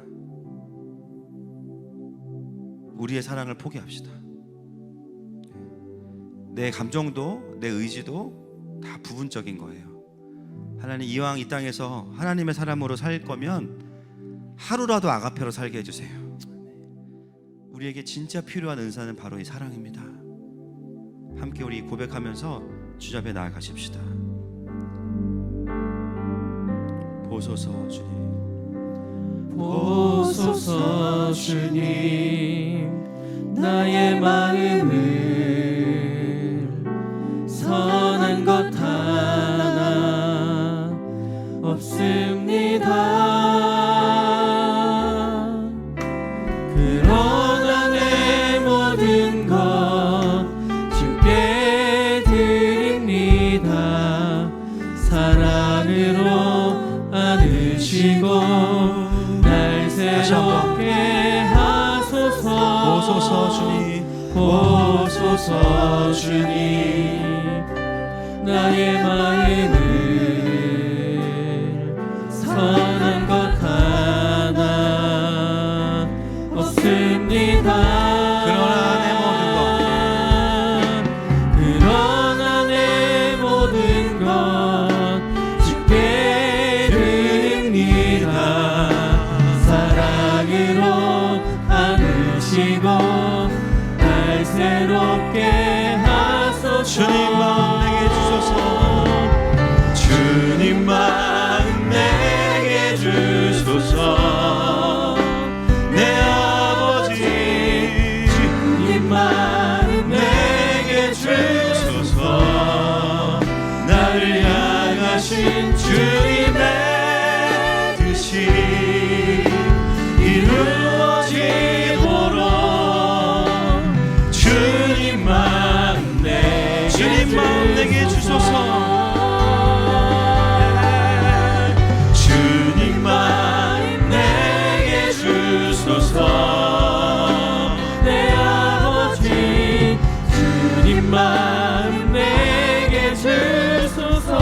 Speaker 3: 우리의 사랑을 포기합시다. 내 감정도 내 의지도 다 부분적인 거예요. 하나님 이왕 이 땅에서 하나님의 사람으로 살 거면 하루라도 아가페로 살게 해주세요. 우리에게 진짜 필요한 은사는 바로 이 사랑입니다. 함께 우리 고백하면서 주님 앞에 나아가십시다. 보소서 주님,
Speaker 1: 보소서 주님 나의 마음을 선한 것 하나 없습니다. 그러나 내 모든 것 주께 드립니다. 사랑으로 안으시고 날 새롭게 하소서.
Speaker 3: 보소서 주님,
Speaker 1: 보소서 주님 나의 마음을 선한 것 하나 없습니다. 그러나 내 모든 것 주께 드립니다. 사랑으로 안으시고 날 새롭게 하소서.
Speaker 3: 주님 마음 내게 주소서.
Speaker 1: 주님 마음 내게 주소서. 내 아버지 주님 마음 내게 주소서. 나를 향하신 주님의 뜻이 이루어지도록 주님 마음 내게 주소서. 주님 마음 내게 주소서. 내 아버지 주님 마음 내게 주소서.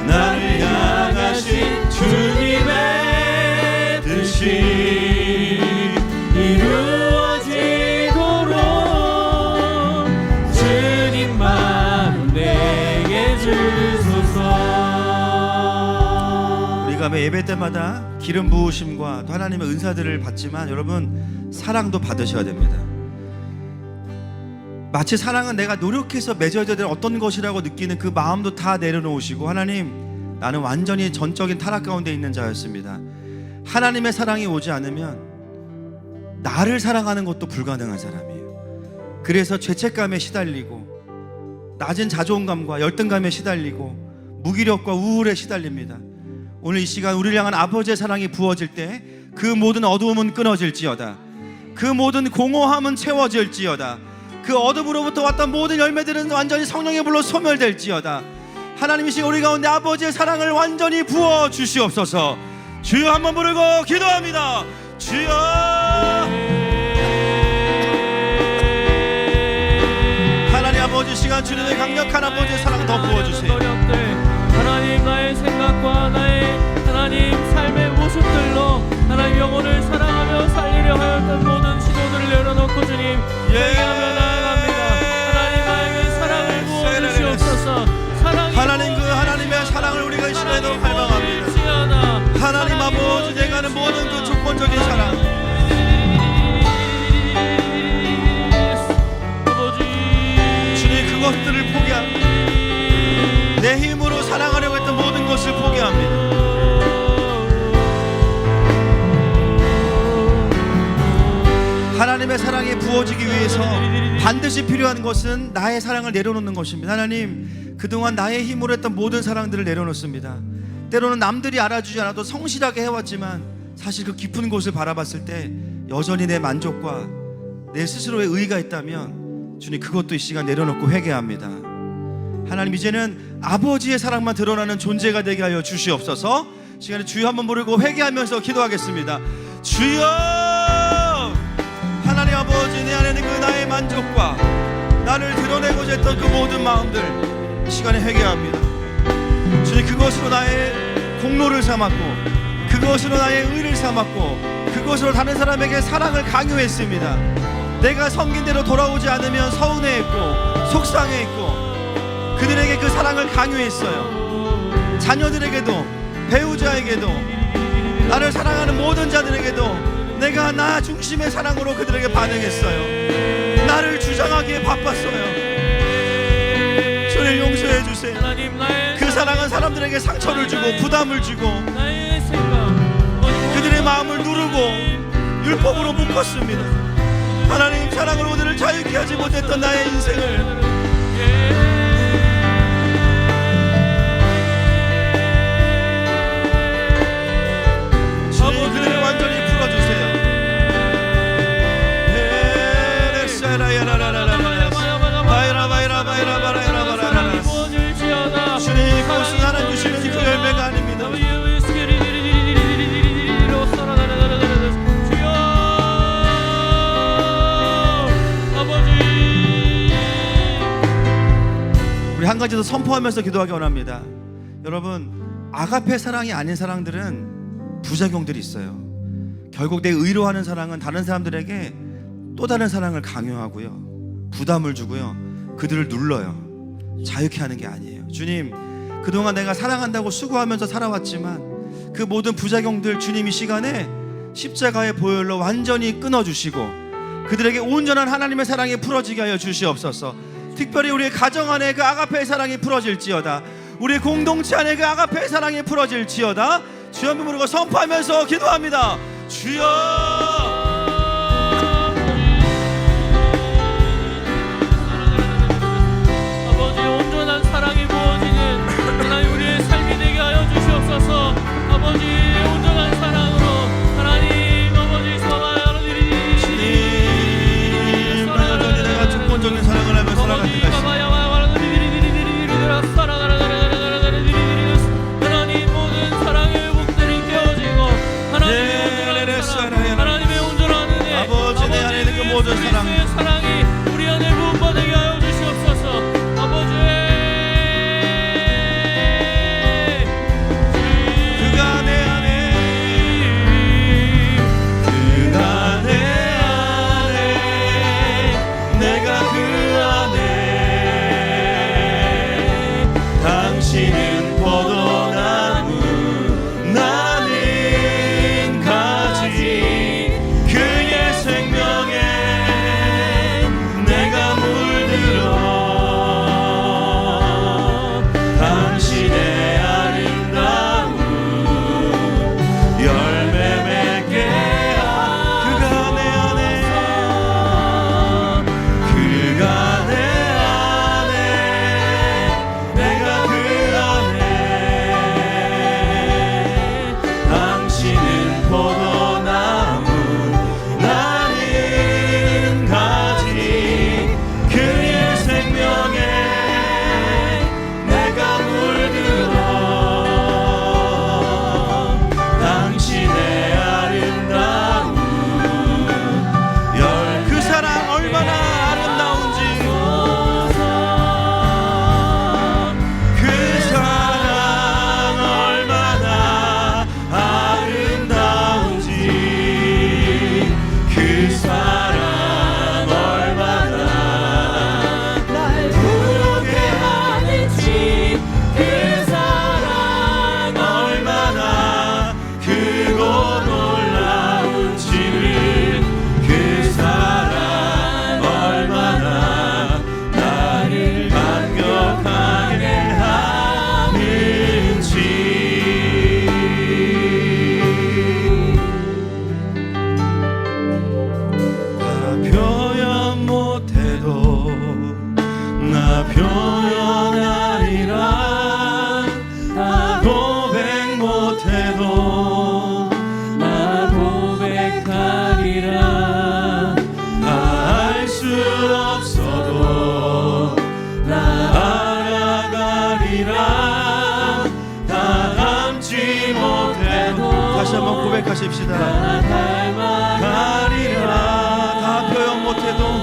Speaker 1: 나를 향하신 주님의 뜻이 이루어지도록 주님 마음 내게 주소서.
Speaker 3: 우리가 매 예배 때마다 기름 부으심과 또 하나님의 은사들을 받지만 여러분 사랑도 받으셔야 됩니다. 마치 사랑은 내가 노력해서 맺어야 될 어떤 것이라고 느끼는 그 마음도 다 내려놓으시고 하나님 나는 완전히 전적인 타락 가운데 있는 자였습니다. 하나님의 사랑이 오지 않으면 나를 사랑하는 것도 불가능한 사람이에요. 그래서 죄책감에 시달리고 낮은 자존감과 열등감에 시달리고 무기력과 우울에 시달립니다. 오늘 이 시간 우리를 향한 아버지의 사랑이 부어질 때 그 모든 어두움은 끊어질지어다. 그 모든 공허함은 채워질지어다. 그 어둠으로부터 왔던 모든 열매들은 완전히 성령의 불로 소멸될지어다. 하나님이신 우리 가운데 아버지의 사랑을 완전히 부어 주시옵소서. 주여 한번 부르고 기도합니다. 주여. 하나님 아버지 시간 주님의 강력한 아버지의 사랑 더 부어주세요.
Speaker 1: 하나님 나의 생각과 나의 하나님 삶의 모습들로 하나님 영혼을 사랑하며 살리려 하였던 모든 시도들을 내려놓고 주님 회개하며 나아갑니다. 하나님 나에게 사랑을 부어주시옵소서.
Speaker 3: 하나님 그 하나님의 사랑을 우리가 이 시간에도 갈망합니다. 하나님 아버지 내가 하는 모든 그 조건적인 사랑 주님 그것들을 포기합니다. 내 힘으로 사랑하려고 했던 모든 것을 포기합니다. 하나님의 사랑이 부어지기 위해서 반드시 필요한 것은 나의 사랑을 내려놓는 것입니다. 하나님 그동안 나의 힘으로 했던 모든 사랑들을 내려놓습니다. 때로는 남들이 알아주지 않아도 성실하게 해왔지만 사실 그 깊은 곳을 바라봤을 때 여전히 내 만족과 내 스스로의 의의가 있다면 주님 그것도 이 시간 내려놓고 회개합니다. 하나님 이제는 아버지의 사랑만 드러나는 존재가 되게 하여 주시옵소서. 시간에 주여 한번 부르고 회개하면서 기도하겠습니다. 주여. 하나님 아버지 내 안에는 그 나의 만족과 나를 드러내고자 했던 그 모든 마음들 이 시간에 회개합니다. 주님 그것으로 나의 공로를 삼았고 그것으로 나의 의를 삼았고 그것으로 다른 사람에게 사랑을 강요했습니다. 내가 섬긴 대로 돌아오지 않으면 서운해했고 속상해했고 그들에게 그 사랑을 강요했어요. 자녀들에게도 배우자에게도 나를 사랑하는 모든 자들에게도 내가 나 중심의 사랑으로 그들에게 반응했어요. 나를 주장하기에 바빴어요. 주님 용서해 주세요. 그 사랑은 사람들에게 상처를 주고 부담을 주고 그들의 마음을 누르고 율법으로 묶었습니다. 하나님 사랑으로 그들을 자유케 하지 못했던 나의 인생을 주님 그들을 완전히 풀어주세요. 주님 그것은 하나님 주시는 그 열매가 아닙니다. 우리 한 가지 더 선포하면서 기도하기 원합니다. 여러분 아가페 사랑이 아닌 사랑들은 부작용들이 있어요. 결국 내 의로 하는 사랑은 다른 사람들에게 또 다른 사랑을 강요하고요 부담을 주고요 그들을 눌러요. 자유케 하는 게 아니에요. 주님 그동안 내가 사랑한다고 수고하면서 살아왔지만 그 모든 부작용들 주님 이 시간에 십자가의 보혈로 완전히 끊어주시고 그들에게 온전한 하나님의 사랑이 풀어지게 하여 주시옵소서. 특별히 우리의 가정 안에 그 아가페의 사랑이 풀어질지어다. 우리의 공동체 안에 그 아가페의 사랑이 풀어질지어다. 주여 한번 부르고 선포하면서 기도합니다. 주여.
Speaker 1: 아버지 온전한 사랑이 부어지는 하나님 우리의 삶이 되게 하여 주시옵소서. 아버지 온전한 사랑으로 하나님 아버지 소망하는
Speaker 3: 주님 여전히 내가 조건적인 사랑을 하며 살아갈 때가 있습니다.
Speaker 1: 하나님 모든 사랑의 복들이 깨어지고 하나님의 온전한 사랑 하나님의
Speaker 3: 다시 한번 고백하십시다. 가리라. 다 표현 못해도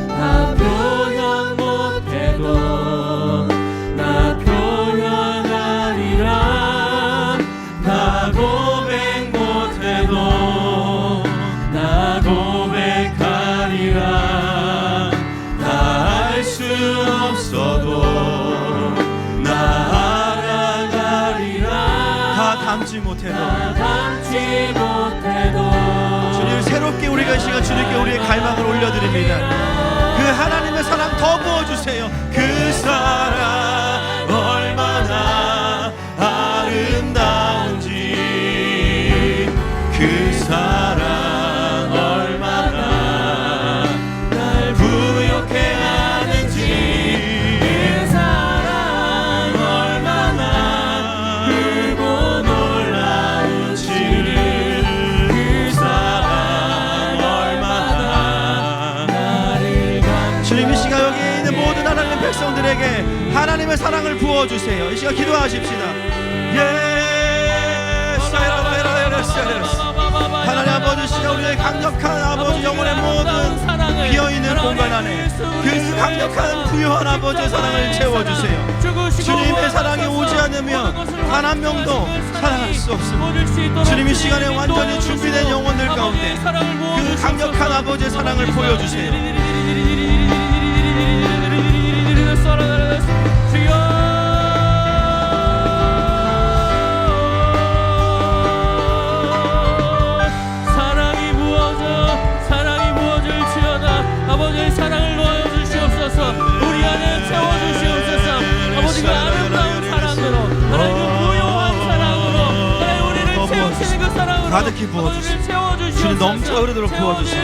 Speaker 1: 다 표현 못해도 나 표현하리라. 나 고백 못해도 나 고백하리라. 다 알 수 없어도 나 알아가리라.
Speaker 3: 다 담지 못해도
Speaker 1: 담지 못해도
Speaker 3: 주님, 새롭게 우리가 이 시간 주님께 우리의 갈망을 올려드립니다. 그 하나님의 사랑 더 부어주세요. 그 사랑 얼마나 아름다운지, 그 사랑 얼마나 날 부욕해 하는지, 그 사랑 얼마나 크고 놀라운지, 그 사랑 얼마나 나를 감싸. 주님, 이 시간 여기에 있는 모든 하나님의 백성들에게 하나님의 사랑을 부어주세요. 이 시간 기도하십시다. 하나님 아버지, 시간 우리의 강력한 아버지 영혼의 모든 비어있는 공간 안에 그 강력한 부유한 아버지의 사랑을 채워주세요. 주님의 사랑이 오지 않으면 단 한 명도 사랑할 수 없습니다. 주님, 이 시간에 완전히 준비된 영혼들 가운데 그 강력한 아버지의 사랑을 보여주세요.
Speaker 1: 사랑이 부어질지어다. 아버지의 사랑을 놓아 주시옵소서. 우리 안에 채워 주시옵소서. 아버지, 그 아름다운 사랑으로, 하나님 그 부요한 사랑으로, 하나님 우리를 채우시는 그 사랑으로
Speaker 3: 가득히 부어주시고 주님 넘쳐 흐르도록 부어주시고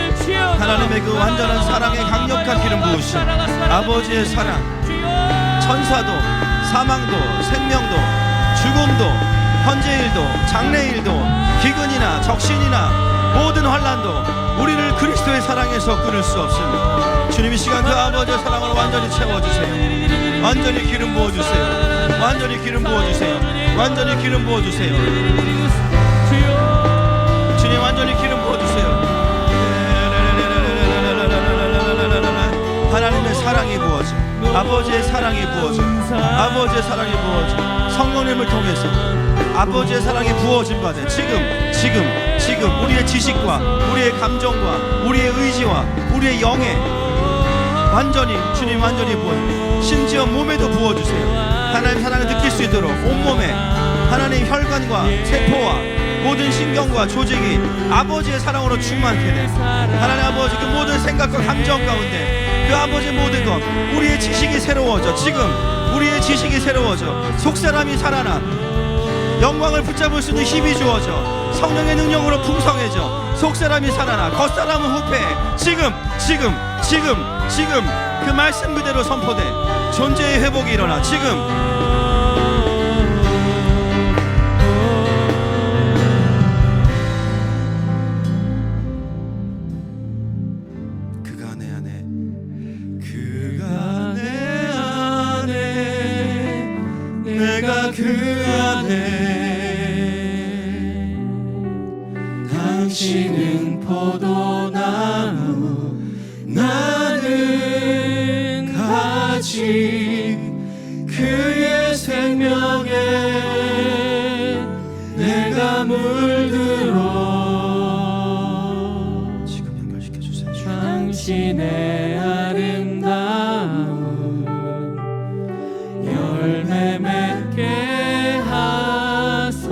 Speaker 3: 하나님의 그 완전한 사랑의 강력한 기름 부으시고 아버지의 사랑, 천사도 사망도 생명도 죽음도 현재일도 장래일도 기근이나 적신이나 모든 환난도 우리를 그리스도의 사랑에서 끊을 수 없습니다. 주님, 이 시간 그 아버지의 사랑으로 완전히 채워주세요. 완전히 기름 부어주세요. 완전히 기름 부어주세요. 완전히 기름 부어주세요. 주님, 완전히 기름 부어주세요. 하나님의 사랑이 부어져, 아버지의 사랑이 부어져, 아버지의 사랑이 부어져, 성령님을 통해서 아버지의 사랑이 부어진 바되 지금 우리의 지식과 우리의 감정과 우리의 의지와 우리의 영에 완전히 주님 완전히 부어주세요. 심지어 몸에도 부어주세요. 하나님 사랑을 느낄 수 있도록 온몸에 하나님 혈관과 세포와 모든 신경과 조직이 아버지의 사랑으로 충만케 돼 하나님 아버지 그 모든 생각과 감정 가운데 그 아버지의 모든 것 우리의 지식이 새로워져 지금 우리의 지식이 새로워져 속사람이 살아나 영광을 붙잡을 수 있는 힘이 주어져 성령의 능력으로 풍성해져 속사람이 살아나 겉사람은 후패해 지금 그 말씀 그대로 선포돼 존재의 회복이 일어나 지금 내가 그 안에
Speaker 1: 당신은 포도나무 나는 가지 그의 생명에 내가 물들어
Speaker 3: 지금 연결시켜주세요.
Speaker 1: 당신의 아름다운 열매 맺게 하소서.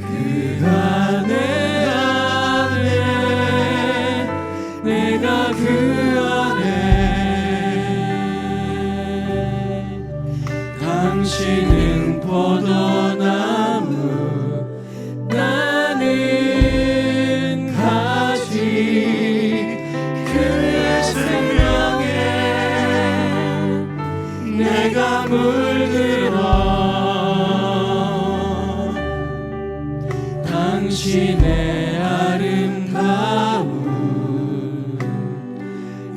Speaker 3: 그 안에 내가
Speaker 1: 그 안에 내가 그 안에 당신은 포도나무 나는 가지 그의 생명에 내가 물들어 당신의 아름다운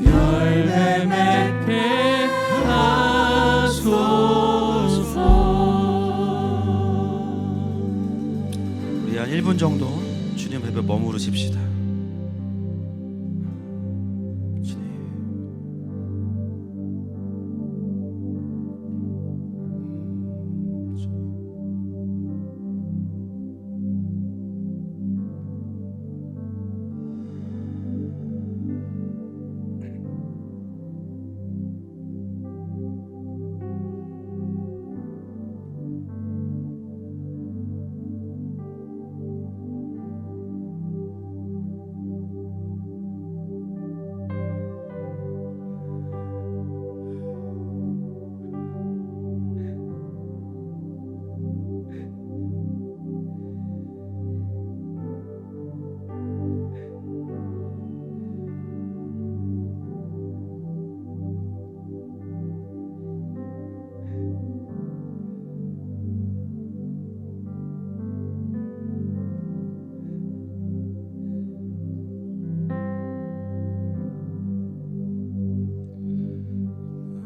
Speaker 1: 열매 맺게 하소서.
Speaker 3: 1분 정도 주님 앞에 머무르십시다. 주님.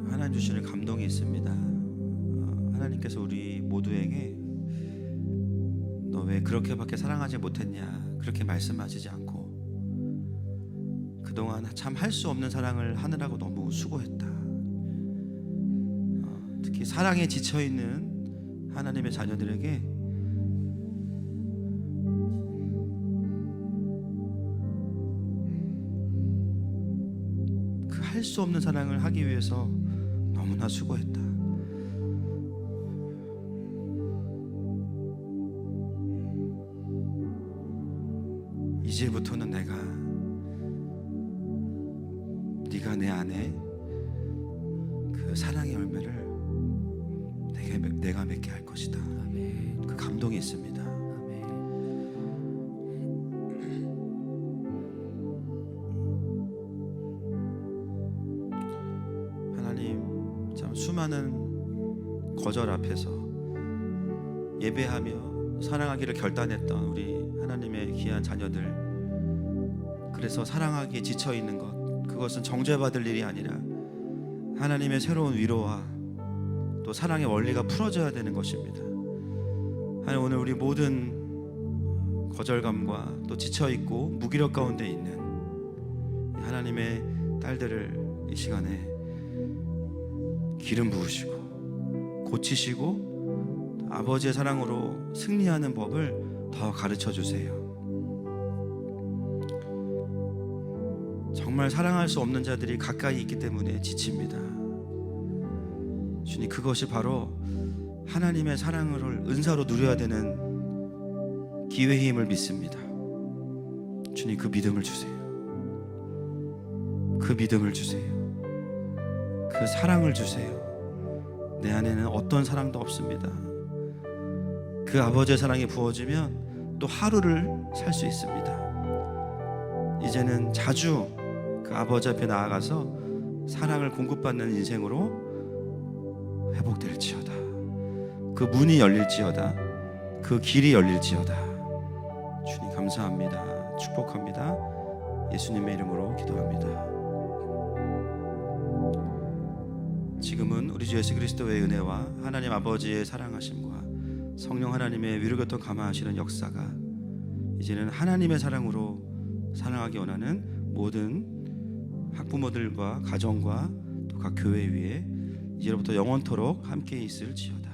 Speaker 3: 하나님 주시는 감동이 있습니다. 하나님께서 우리 모두에게 너 왜 그렇게밖에 사랑하지 못했냐 그렇게 말씀하시지 않고 그동안 참 할 수 없는 사랑을 하느라고 너무 수고했다. 특히 사랑에 지쳐있는 하나님의 자녀들에게 그 할 수 없는 사랑을 하기 위해서 너무나 수고했다. 이제부터는 네가 내 안에 그 사랑의 열매를 내가 맺게 할 것이다. 그 감동이 있습니다. 하나님 참 수많은 거절 앞에서 예배하며 사랑하기를 결단했던 우리 하나님의 귀한 자녀들, 그래서 사랑하기에 지쳐있는 것, 그것은 정죄받을 일이 아니라 하나님의 새로운 위로와 또 사랑의 원리가 풀어져야 되는 것입니다. 하나님, 오늘 우리 모든 거절감과 또 지쳐있고 무기력 가운데 있는 하나님의 딸들을 이 시간에 기름 부으시고 고치시고 아버지의 사랑으로 승리하는 법을 더 가르쳐 주세요. 정말 사랑할 수 없는 자들이 가까이 있기 때문에 지칩니다. 주님, 그것이 바로 하나님의 사랑을 은사로 누려야 되는 기회의 힘을 믿습니다. 주님, 그 믿음을 주세요. 그 믿음을 주세요. 그 사랑을 주세요. 내 안에는 어떤 사랑도 없습니다. 그 아버지의 사랑이 부어지면 또 하루를 살 수 있습니다. 이제는 자주 그 아버지 앞에 나아가서 사랑을 공급받는 인생으로 회복될지어다. 그 문이 열릴지어다. 그 길이 열릴지어다. 주님, 감사합니다. 축복합니다. 예수님의 이름으로 기도합니다. 지금은 우리 주 예수 그리스도의 은혜와 하나님 아버지의 사랑하심과 성령 하나님의 위로교통 감화하시는 역사가 이제는 하나님의 사랑으로 사랑하기 원하는 모든 학부모들과 가정과 또 각 교회 위에 이제로부터 영원토록 함께 있을지어다.